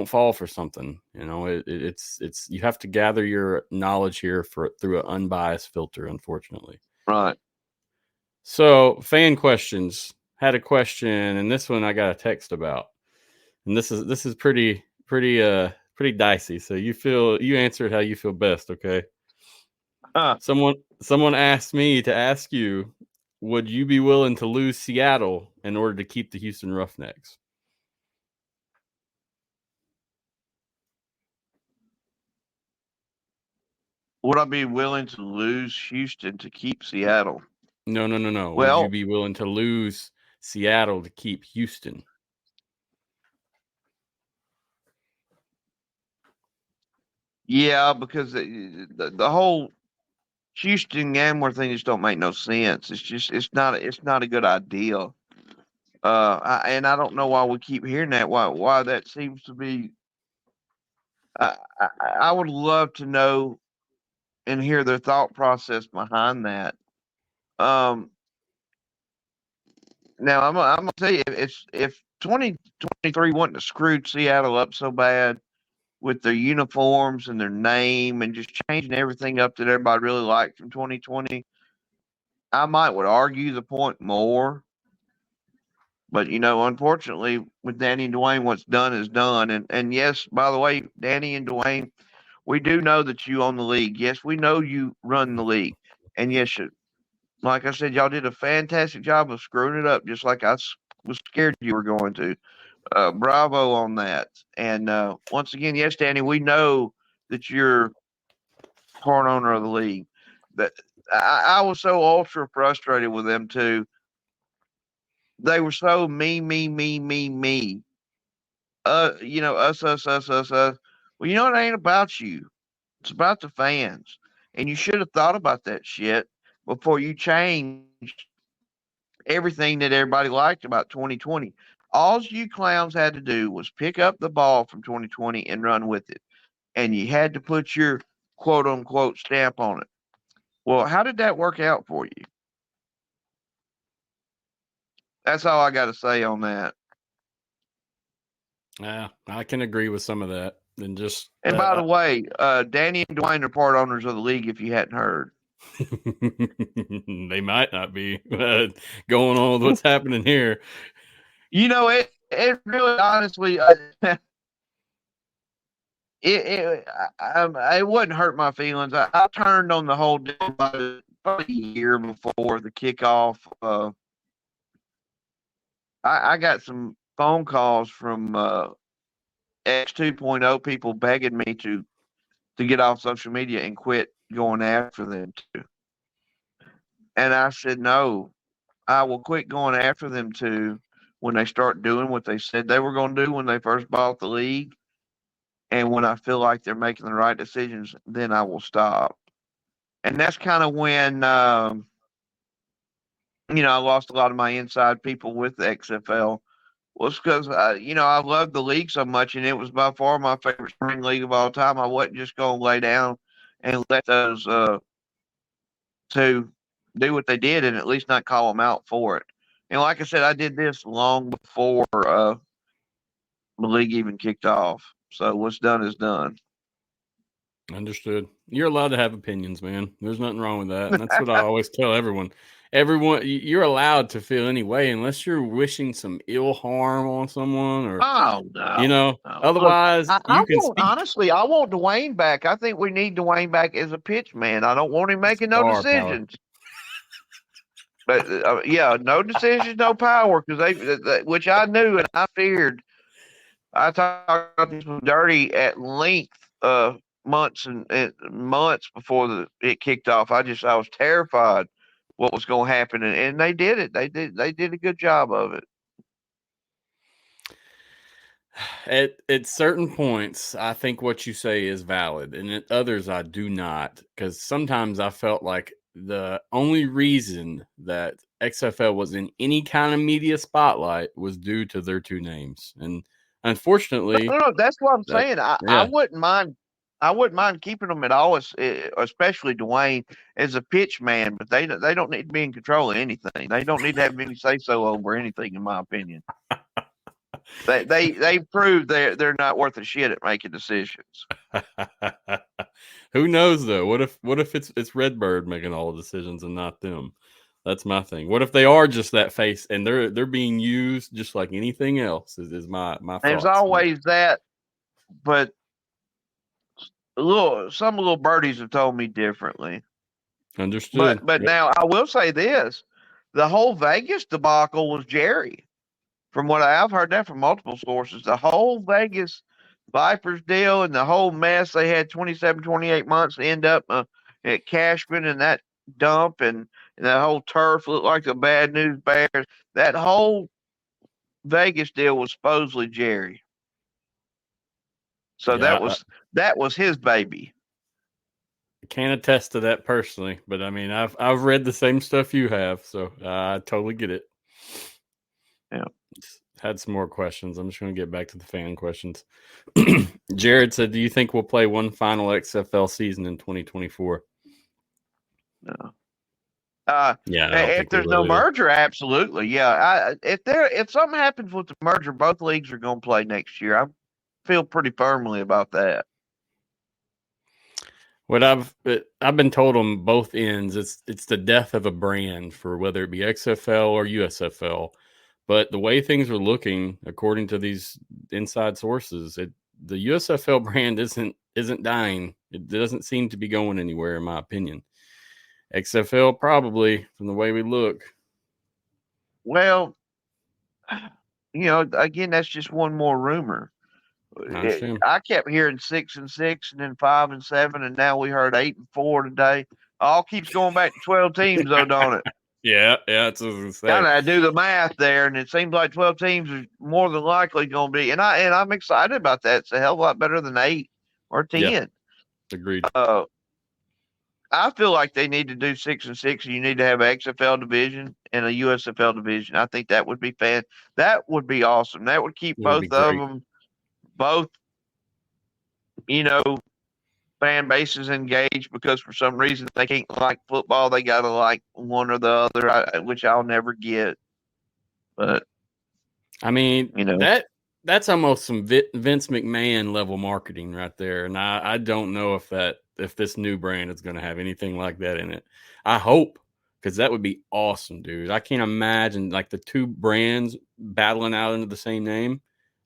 fall for something. It's you have to gather your knowledge here through an unbiased filter, unfortunately. Right. So, fan questions. Had a question, and this one I got a text about, and this is pretty dicey. So you answer it how you feel best, okay? Someone asked me to ask you, would you be willing to lose Seattle in order to keep the Houston Roughnecks? Would I be willing to lose Houston to keep Seattle? No. Well, would you be willing to lose Seattle to keep Houston? Yeah, because the whole Houston Gamler thing just don't make no sense. It's not a good idea. And I don't know why we keep hearing that. Why that seems to be. I would love to know and hear their thought process behind that. Now I'm gonna tell you, if 2023 wouldn't have screwed Seattle up so bad with their uniforms and their name and just changing everything up that everybody really liked from 2020, I would argue the point more. But unfortunately, with Danny and Dwayne, what's done is done. And yes, by the way, Danny and Dwayne, we do know that you own the league. Yes, we know you run the league. And yes, like I said, y'all did a fantastic job of screwing it up, just like I was scared you were going to. Bravo on that. And once again, yes, Danny, we know that you're part owner of the league. That I was so ultra frustrated with them too. They were so me. Us. Well, it ain't about you. It's about the fans. And you should have thought about that shit before you changed everything that everybody liked about 2020. All you clowns had to do was pick up the ball from 2020 and run with it. And you had to put your quote unquote stamp on it. Well, how did that work out for you? That's all I got to say on that. Yeah, I can agree with some of that. And just by the way, Danny and Dwayne are part owners of the league. If you hadn't heard, they might not be going on with what's happening here. You know, it really honestly, it wouldn't hurt my feelings. I turned on the whole deal about a year before the kickoff. I got some phone calls from X 2.0 people begging me to get off social media and quit going after them too. And I said, no, I will quit going after them too when they start doing what they said they were going to do when they first bought the league. And when I feel like they're making the right decisions, then I will stop. And that's kind of when, I lost a lot of my inside people with the XFL. Was because, I loved the league so much, and it was by far my favorite spring league of all time. I wasn't just going to lay down and let those two do what they did and at least not call them out for it. And like I said, I did this long before the league even kicked off. So what's done is done. Understood. You're allowed to have opinions, man. There's nothing wrong with that. And that's what I always tell everyone. You're allowed to feel any way unless you're wishing some ill harm on someone or, no. Otherwise Look, you can speak. Honestly, I want Dwayne back. I think we need Dwayne back as a pitch man. I don't want him making no decisions. But no decisions, no power, because which I knew and I feared. I talked about this with Dirty at length months and months before it kicked off. I was terrified what was going to happen, and they did it. They did a good job of it. At certain points, I think what you say is valid, and at others, I do not. Because sometimes I felt like the only reason that XFL was in any kind of media spotlight was due to their two names, and unfortunately, no, that's what I'm saying. I wouldn't mind. I wouldn't mind keeping them at all, especially Dwayne as a pitch man. But they don't need to be in control of anything. They don't need to have any say so over anything, in my opinion. They proved they're not worth a shit at making decisions. Who knows though? What if it's Redbird making all the decisions and not them? That's my thing. What if they are just that face and they're being used just like anything else? Is my thoughts. There's always that, but some little birdies have told me differently. Understood. But now I will say this: the whole Vegas debacle was Jerry. From what I've heard that from multiple sources, the whole Vegas Vipers deal and the whole mess they had 27, 28 months to end up at Cashman and that dump and that whole turf looked like the bad news bears. That whole Vegas deal was supposedly Jerry. So that was his baby. I can't attest to that personally, but I mean I've read the same stuff you have, so I totally get it. Yeah. Had some more questions. I'm just going to get back to the fan questions. Jared said, do you think we'll play one final XFL season in 2024? No. If there's no merger, absolutely. Yeah. If something happens with the merger, both leagues are going to play next year. I feel pretty firmly about that. What I've been told on both ends, it's the death of a brand for whether it be XFL or USFL. But the way things are looking, according to these inside sources, the USFL brand isn't dying. It doesn't seem to be going anywhere, in my opinion. XFL probably, from the way we look. Well, again, that's just one more rumor. I kept hearing 6-6 and then 5-7, and now we heard 8-4 today. All keeps going back to 12 teams, though, don't it? Yeah, that's what I was gonna say. Kind of do the math there, and it seems like 12 teams is more than likely going to be. And I'm excited about that. It's a hell of a lot better than 8 or 10. Yeah, agreed. I feel like they need to do 6-6, and you need to have an XFL division and a USFL division. I think that would be That would be awesome. That would keep both of them, fan bases engaged, because for some reason they can't like football. They got to like one or the other, which I'll never get. But I mean, you know, that's almost some Vince McMahon level marketing right there, and I don't know if this new brand is going to have anything like that in it. I hope, because that would be awesome, dude. I can't imagine like the two brands battling out under the same name.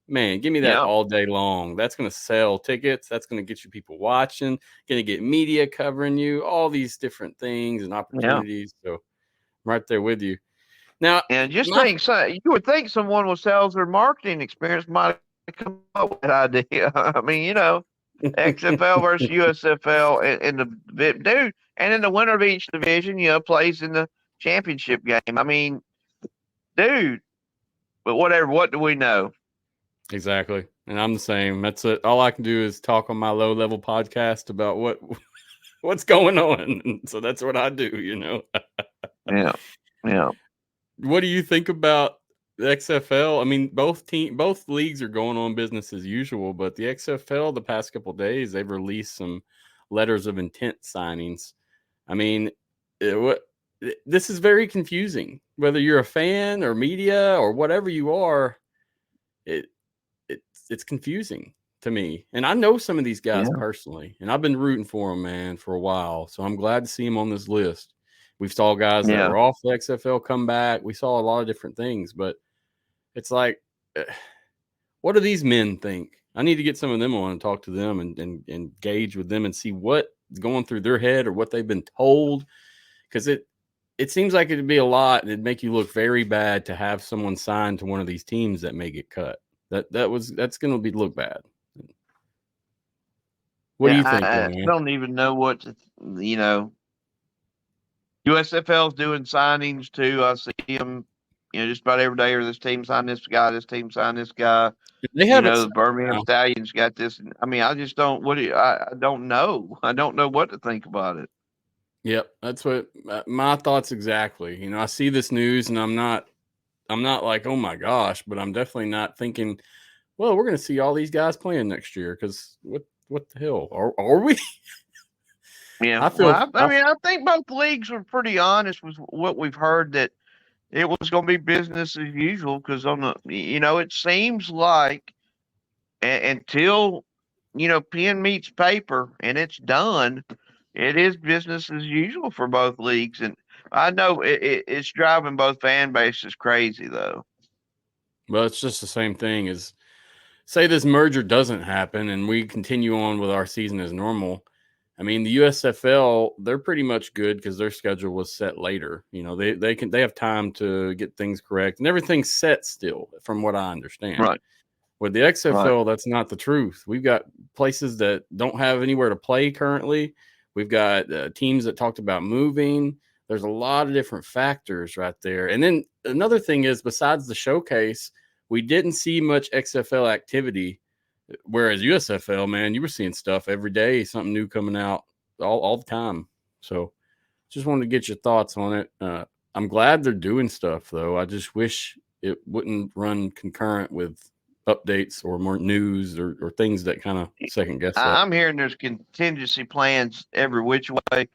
Man, give me that all day long. That's going to sell tickets. That's going to get you people watching. Going to get media covering you. All these different things and opportunities. So, I'm right there with you. Now, and just think, you would think someone with sales or marketing experience might have come up with that idea. I mean, you know, XFL versus USFL in the dude, and in the winner of each division, you know, plays in the championship game. I mean, dude, but whatever. What do we know? Exactly, and I'm the same. That's it. All I can do is talk on my low level podcast about what's going on. So that's what I do. You know. Yeah. What do you think about the XFL? I mean, both leagues are going on business as usual, but the XFL the past couple of days they've released some letters of intent signings. I mean, this is very confusing. Whether you're a fan or media or whatever you are, it's confusing to me. And I know some of these guys personally, and I've been rooting for them, man, for a while. So I'm glad to see them on this list. We saw guys that were off the XFL come back. We saw a lot of different things, but it's like, what do these men think? I need to get some of them on and talk to them and engage with them and see what's going through their head or what they've been told. Because it seems like it'd be a lot, and it'd make you look very bad to have someone signed to one of these teams that may get cut. That's going to look bad. What do you think? I don't even know what to, you know. USFL's doing signings too. I see them, you know, just about every day. Or this team signed this guy. This team signed this guy. They have the Birmingham Stallions got this. I mean, I just don't. I don't know. I don't know what to think about it. Yep, that's what my thoughts exactly. You know, I see this news and I'm not like, oh my gosh, but I'm definitely not thinking, well, we're going to see all these guys playing next year because what the hell are we? Yeah, I think both leagues were pretty honest with what we've heard, that it was going to be business as usual. Because it seems like until pen meets paper and it's done, it is business as usual for both leagues. And I know it's driving both fan bases crazy, though. Well, it's just the same thing as, say this merger doesn't happen and we continue on with our season as normal. I mean, the USFL, they're pretty much good because their schedule was set later. You know, they have time to get things correct and everything's set still, from what I understand. Right. With the XFL, that's not the truth. We've got places that don't have anywhere to play currently. We've got teams that talked about moving. There's a lot of different factors right there. And then another thing is, besides the showcase, we didn't see much XFL activity. Whereas USFL, man, you were seeing stuff every day, something new coming out all the time. So just wanted to get your thoughts on it. I'm glad they're doing stuff, though. I just wish it wouldn't run concurrent with updates or more news or things that kind of second guess that. I'm hearing there's contingency plans every which way,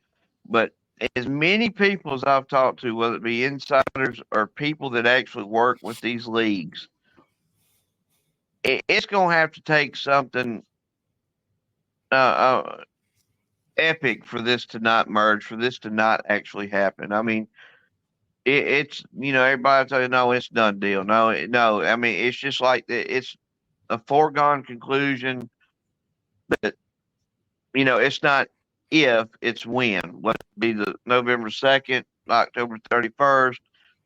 but as many people as I've talked to, whether it be insiders or people that actually work with these leagues, it's going to have to take something epic for this to not merge, for this to not actually happen. I mean, it's everybody tell you, no, it's done deal. No. I mean, it's just like it's a foregone conclusion that it's not if, it's when. Whether it be the November 2nd, October 31st,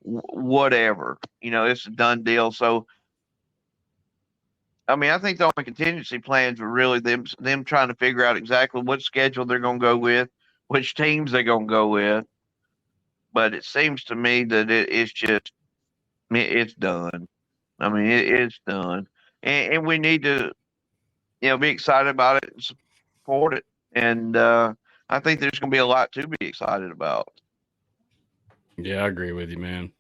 whatever. It's a done deal. So, I mean, I think the only contingency plans were really them trying to figure out exactly what schedule they're going to go with, which teams they're going to go with. But it seems to me that it's done. I mean, it's done, and we need to, be excited about it and support it. And I think there's going to be a lot to be excited about. Yeah, I agree with you, man.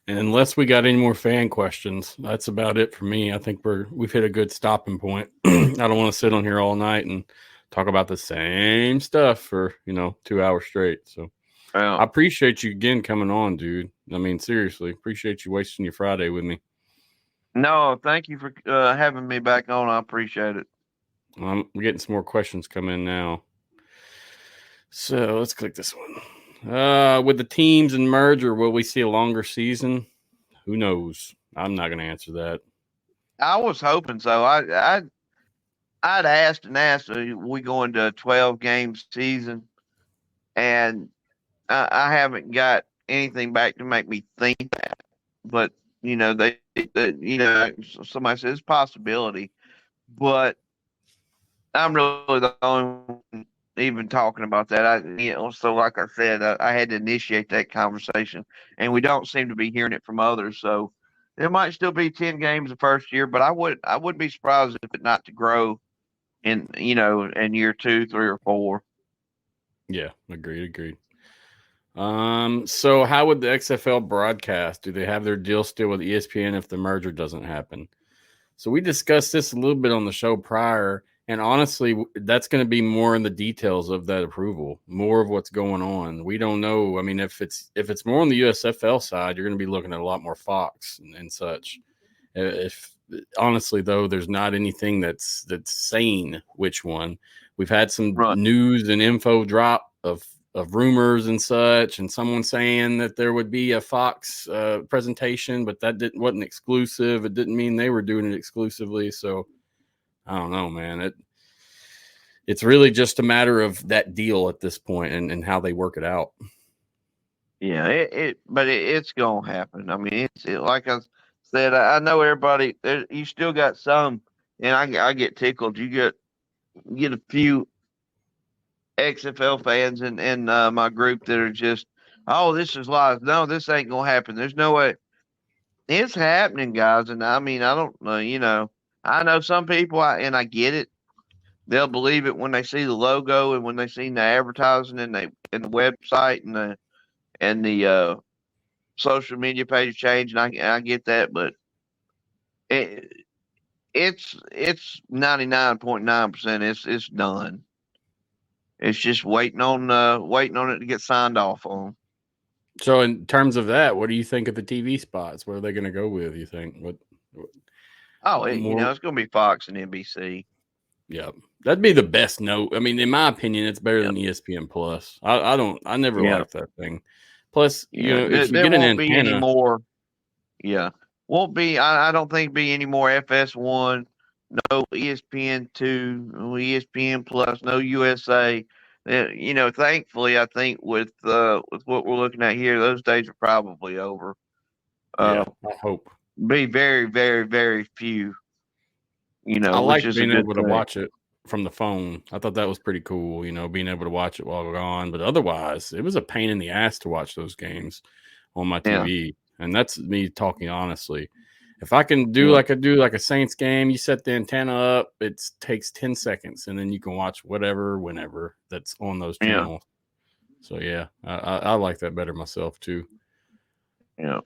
And unless we got any more fan questions, that's about it for me. I think we've hit a good stopping point. I don't want to sit on here all night and talk about the same stuff for 2 hours straight. So I appreciate you again coming on, dude. I mean, seriously, appreciate you wasting your Friday with me. No, thank you for having me back on. I appreciate it. I'm getting some more questions come in now. So let's click this one. With the teams and merger, will we see a longer season? Who knows? I'm not going to answer that. I was hoping so. I'd asked and asked, we going to a 12-game season, and I haven't got anything back to make me think that. But they somebody says it's a possibility, but I'm really the only one even talking about that. So like I said, I had to initiate that conversation, and we don't seem to be hearing it from others. So there might still be 10 games the first year, but I wouldn't be surprised if it not to grow in year 2, 3, or 4. Yeah, agreed. So how would the XFL broadcast? Do they have their deal still with ESPN if the merger doesn't happen? So we discussed this a little bit on the show prior, and honestly, that's going to be more in the details of that approval, more of what's going on. We don't know. I mean, if it's more on the USFL side, you're going to be looking at a lot more Fox and such. If honestly though, there's not anything that's saying which one. We've had some news and info drop of rumors and such, and someone saying that there would be a Fox presentation, but that wasn't exclusive. It didn't mean they were doing it exclusively. So I don't know, man. It's really just a matter of that deal at this point and how they work it out. Yeah, it's gonna happen. I mean, like I said, I know everybody. You still got some, and I get tickled. You get a few XFL fans in my group that are just, oh, this is lies. No, this ain't gonna happen. There's no way. It's happening, guys. And I mean, I don't know. I know some people, and I get it. They'll believe it when they see the logo and when they see the advertising and the website and the social media page change. And I get that, but it's 99.9%. It's done. It's just waiting on it to get signed off on. So in terms of that, what do you think of the TV spots? What are they going to go with? You think what it's going to be Fox and NBC. Yeah, that'd be the best note. I mean, in my opinion, it's better than ESPN Plus. I never liked that thing. Plus, if you get an antenna, be any more. Yeah, won't be. I don't think be any more FS1. No ESPN2, no ESPN Plus, no USA. Thankfully, I think with what we're looking at here, those days are probably over. I hope. Be very, very, very few. I like being able to watch it from the phone. I thought that was pretty cool, being able to watch it while we're gone. But otherwise, it was a pain in the ass to watch those games on my TV. Yeah. And that's me talking honestly. If I can do like a Saints game, you set the antenna up, it takes 10 seconds, and then you can watch whatever, whenever that's on those channels. So, yeah, I like that better myself, too. Yeah.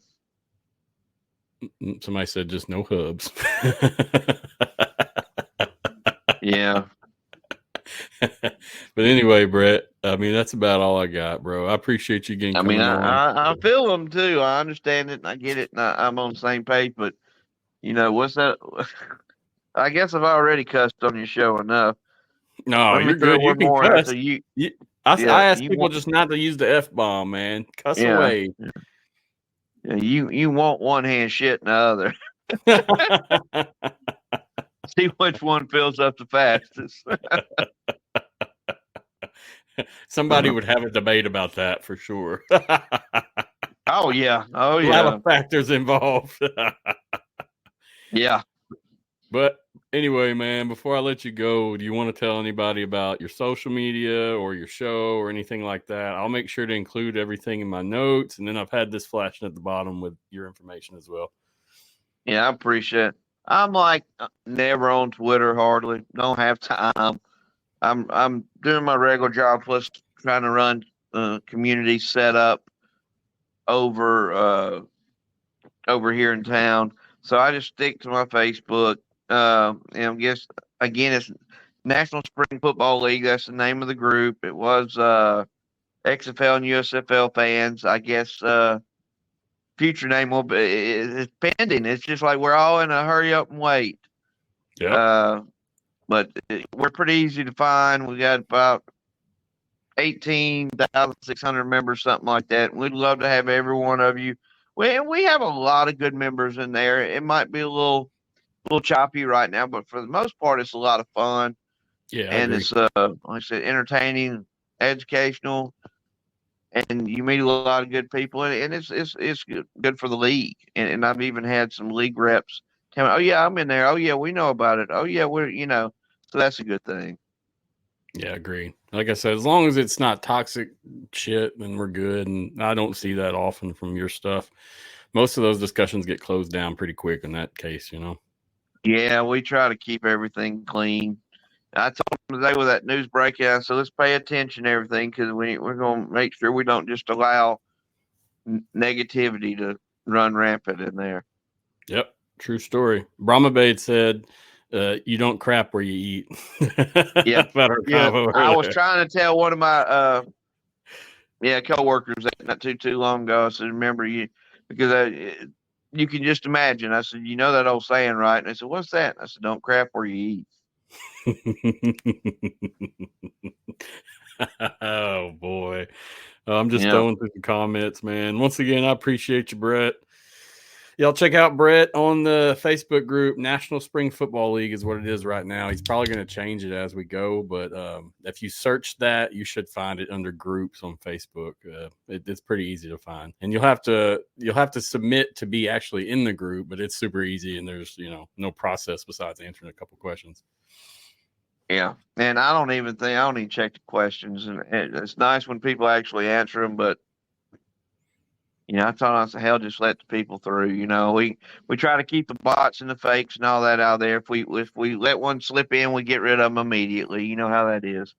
Somebody said just no hubs. Yeah. But anyway, Brett, I mean, that's about all I got, bro. I appreciate you getting coming on. I feel them, too. I understand it, and I get it, and I'm on the same page, but what's that? I guess I've already cussed on your show enough. No, you're good. You can cuss. I ask people just not to use the F-bomb, man. Cuss away. Yeah, you want one hand shit in the other. See which one fills up the fastest. Somebody would have a debate about that for sure. Oh, yeah. A lot of factors involved. Yeah. But anyway, man, before I let you go, do you want to tell anybody about your social media or your show or anything like that? I'll make sure to include everything in my notes, and then I've had this flashing at the bottom with your information as well. Yeah, I appreciate it. I'm like never on Twitter hardly. Don't have time. I'm doing my regular job plus trying to run community setup over here in town. So I just stick to my Facebook. And I guess again it's National Spring Football League. That's the name of the group. It was XFL and USFL fans. I guess future name will be it's pending. It's just like we're all in a hurry up and wait. Yep. But we're pretty easy to find. We got about 18,600 members, something like that. We'd love to have every one of you. We have a lot of good members in there. It might be a little choppy right now, but for the most part, it's a lot of fun. Yeah, I And agree. it's like I said, entertaining, educational, and you meet a lot of good people, and it's good for the league. And I've even had some league reps tell me, "Oh yeah, I'm in there. Oh yeah, we know about it. Oh yeah, so that's a good thing." Yeah, I agree. Like I said, as long as it's not toxic shit, then we're good. And I don't see that often from your stuff. Most of those discussions get closed down pretty quick in that case, Yeah, we try to keep everything clean. I told them today with that news breakout, so let's pay attention to everything because we're going to make sure we don't just allow negativity to run rampant in there. Yep, true story. Brahma Bade said, "You don't crap where you eat." Yeah, About our yeah. I was there. trying to tell one of my coworkers that not too long ago. I said, "Remember because you can just imagine." I said, that old saying, right?" And they said, "What's that?" I said, "Don't crap where you eat." Oh boy. I'm just Yeah. throwing through the comments, man. Once again, I appreciate you, Brett. Y'all check out Brett on the Facebook group. National Spring Football League is what it is right now. He's probably going to change it as we go, but if you search that, you should find it under groups on Facebook. It's pretty easy to find, and you'll have to submit to be actually in the group, but it's super easy, and there's no process besides answering a couple questions. Yeah, and I don't even check the questions, and it's nice when people actually answer them. But I told us, hell, just let the people through. We try to keep the bots and the fakes and all that out there. If we let one slip in, we get rid of them immediately. You know how that is.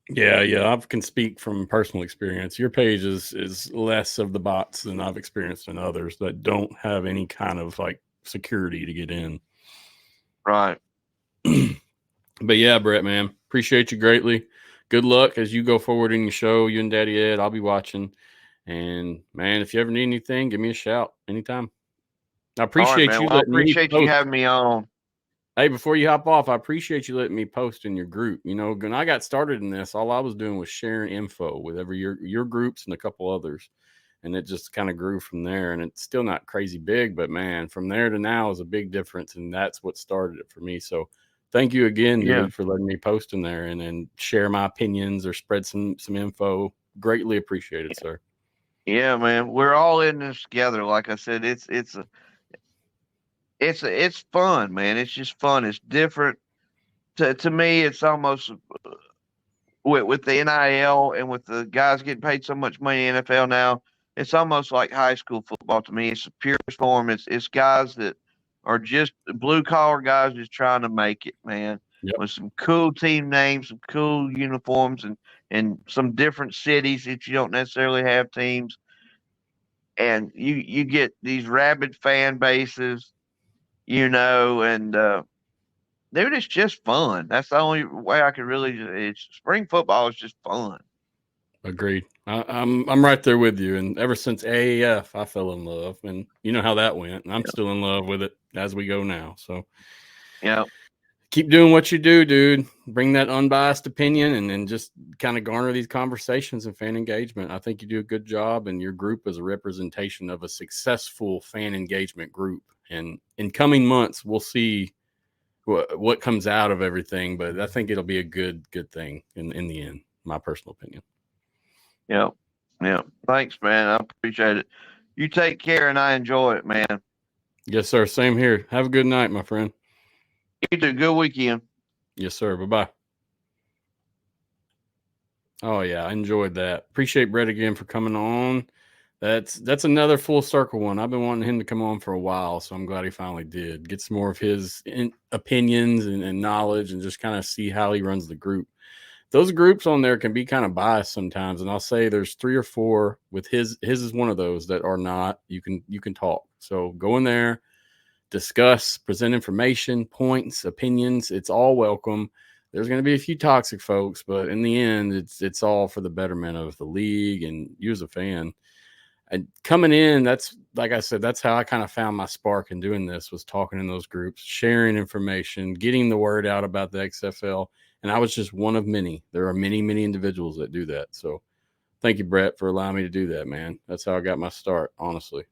Yeah, I can speak from personal experience. Your page is less of the bots than I've experienced in others that don't have any kind of like security to get in. Right. But yeah, Brett, man, appreciate you greatly. Good luck as you go forward in your show. You and Daddy Ed, I'll be watching. And man, if you ever need anything, give me a shout anytime. I appreciate man. you Well, I letting me appreciate you post. having me on. Hey, before you hop off, I appreciate you letting me post in your group. When I got started in this, all I was doing was sharing info with your groups and a couple others. And it just kind of grew from there. And it's still not crazy big, but man, from there to now is a big difference. And that's what started it for me. So thank you again, dude, for letting me post in there and share my opinions or spread some info. Greatly appreciated, sir. Yeah, man. We're all in this together. Like I said, it's fun, man. It's just fun. It's different. To me, it's almost with the NIL and with the guys getting paid so much money in NFL now, it's almost like high school football to me. It's the purest form. It's guys that are just blue collar guys just trying to make it, man. Yep. With some cool team names, some cool uniforms, and some different cities that you don't necessarily have teams. And you get these rabid fan bases, and dude, it's just fun. That's the only way I could really. It's spring football is just fun. Agreed. I'm right there with you. And ever since AAF, I fell in love, and you know how that went. And I'm still in love with it as we go now. So Yeah. keep doing what you do, dude. Bring that unbiased opinion and then just kind of garner these conversations and fan engagement. I think you do a good job, and your group is a representation of a successful fan engagement group. And in coming months, we'll see what comes out of everything. But I think it'll be a good thing in the end. My personal opinion. Yeah. Yeah. Thanks, man. I appreciate it. You take care, and I enjoy it, man. Yes, sir. Same here. Have a good night, my friend. You too. Good weekend. Yes, sir. Bye-bye. Oh, yeah. I enjoyed that. Appreciate Brett again for coming on. That's another full circle one. I've been wanting him to come on for a while, so I'm glad he finally did. Get some more of his opinions and knowledge and just kind of see how he runs the group. Those groups on there can be kind of biased sometimes, and I'll say there's 3 or 4 with his is one of those that are not. You can talk. So go in there, discuss, present information, points, opinions. It's all welcome. there's going to be a few toxic folks, but in the end, it's all for the betterment of the league and you as a fan. And coming in, that's, like I said, that's how I kind of found my spark in doing this, was talking in those groups, sharing information, getting the word out about the XFL. And I was just one of many. There are many, many individuals that do that. So thank you, Brett, for allowing me to do that, man. That's how I got my start, honestly.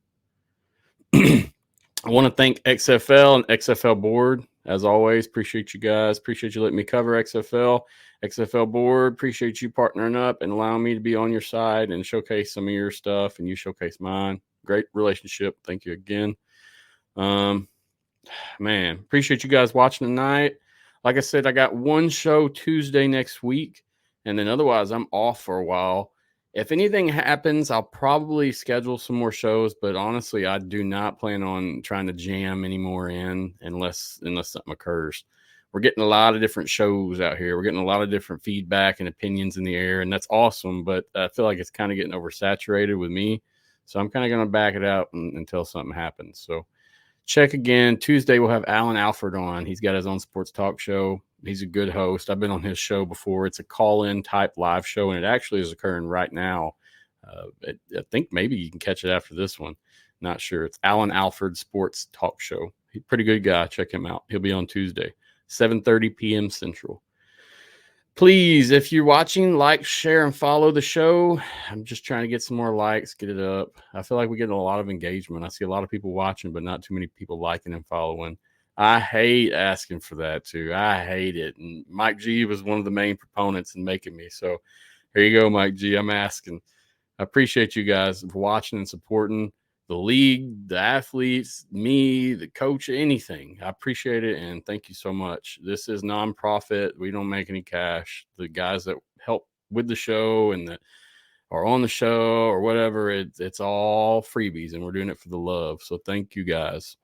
I want to thank XFL and XFL board. As always, appreciate you guys. Appreciate you letting me cover XFL. XFL board, appreciate you partnering up and allowing me to be on your side and showcase some of your stuff, and you showcase mine. Great relationship. Thank you again. Man, appreciate you guys watching tonight. Like I said, I got one show Tuesday next week, and then otherwise I'm off for a while. If anything happens, I'll probably schedule some more shows, but honestly, I do not plan on trying to jam any more in unless something occurs. We're getting a lot of different shows out here. We're getting a lot of different feedback and opinions in the air, and that's awesome, but I feel like it's kind of getting oversaturated with me. So I'm kind of going to back it out until something happens. So check again. Tuesday, we'll have Alan Alford on. He's got his own sports talk show. He's a good host. I've been on his show before. It's a call-in type live show, and it actually is occurring right now. I think maybe you can catch it after this one. Not sure. It's Alan Alford Sports Talk Show. He's a pretty good guy. Check him out. He'll be on Tuesday, 7:30 p.m. Central. Please, if you're watching, like, share, and follow the show. I'm just trying to get some more likes, get it up. I feel like we're getting a lot of engagement. I see a lot of people watching, but not too many people liking and following. I hate asking for that, too. I hate it. And Mike G was one of the main proponents in making me. So here you go, Mike G. I'm asking. I appreciate you guys for watching and supporting the league, the athletes, me, the coach, anything. I appreciate it, and thank you so much. This is nonprofit. We don't make any cash. The guys that help with the show and that are on the show or whatever, it's all freebies, and we're doing it for the love. So thank you guys.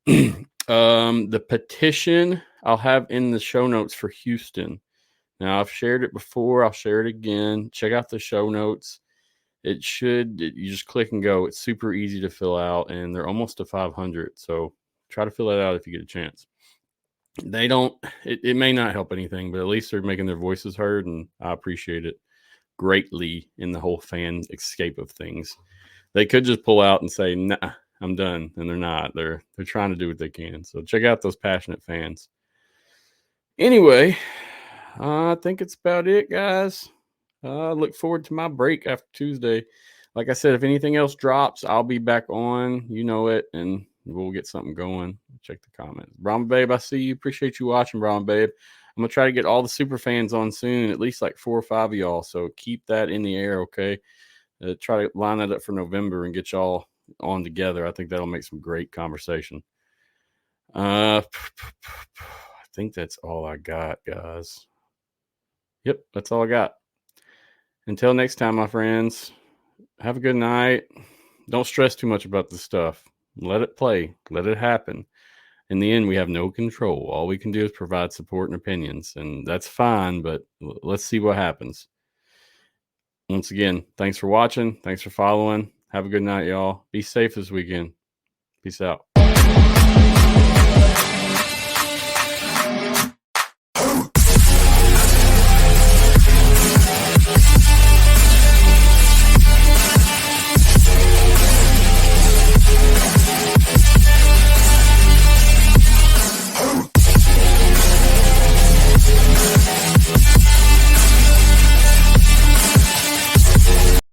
The petition I'll have in the show notes for Houston. Now, I've shared it before. I'll share it again. Check out the show notes. You just click and go. It's super easy to fill out, and they're almost to 500. So try to fill that out if you get a chance. It may not help anything, but at least they're making their voices heard, and I appreciate it greatly in the whole fan escape of things. They could just pull out and say, nah, I'm done. And they're not. They're trying to do what they can. So check out those passionate fans. Anyway, I think it's about it, guys. Look forward to my break after Tuesday. Like I said, if anything else drops, I'll be back on. You know it, and we'll get something going. Check the comments. Brahma Babe, I see you. Appreciate you watching, Brahma Babe. I'm going to try to get all the super fans on soon, at least like 4 or 5 of y'all. So keep that in the air, okay? Try to line that up for November and get y'all on together. I think that'll make some great conversation. I think that's all I got, guys. Yep, that's all I got. Until next time, my friends, have a good night. Don't stress too much about this stuff. Let it play. Let it happen. In the end, we have no control. All we can do is provide support and opinions, and that's fine, but let's see what happens. Once again, thanks for watching. Thanks for following. Have a good night, y'all. Be safe this weekend. Peace out.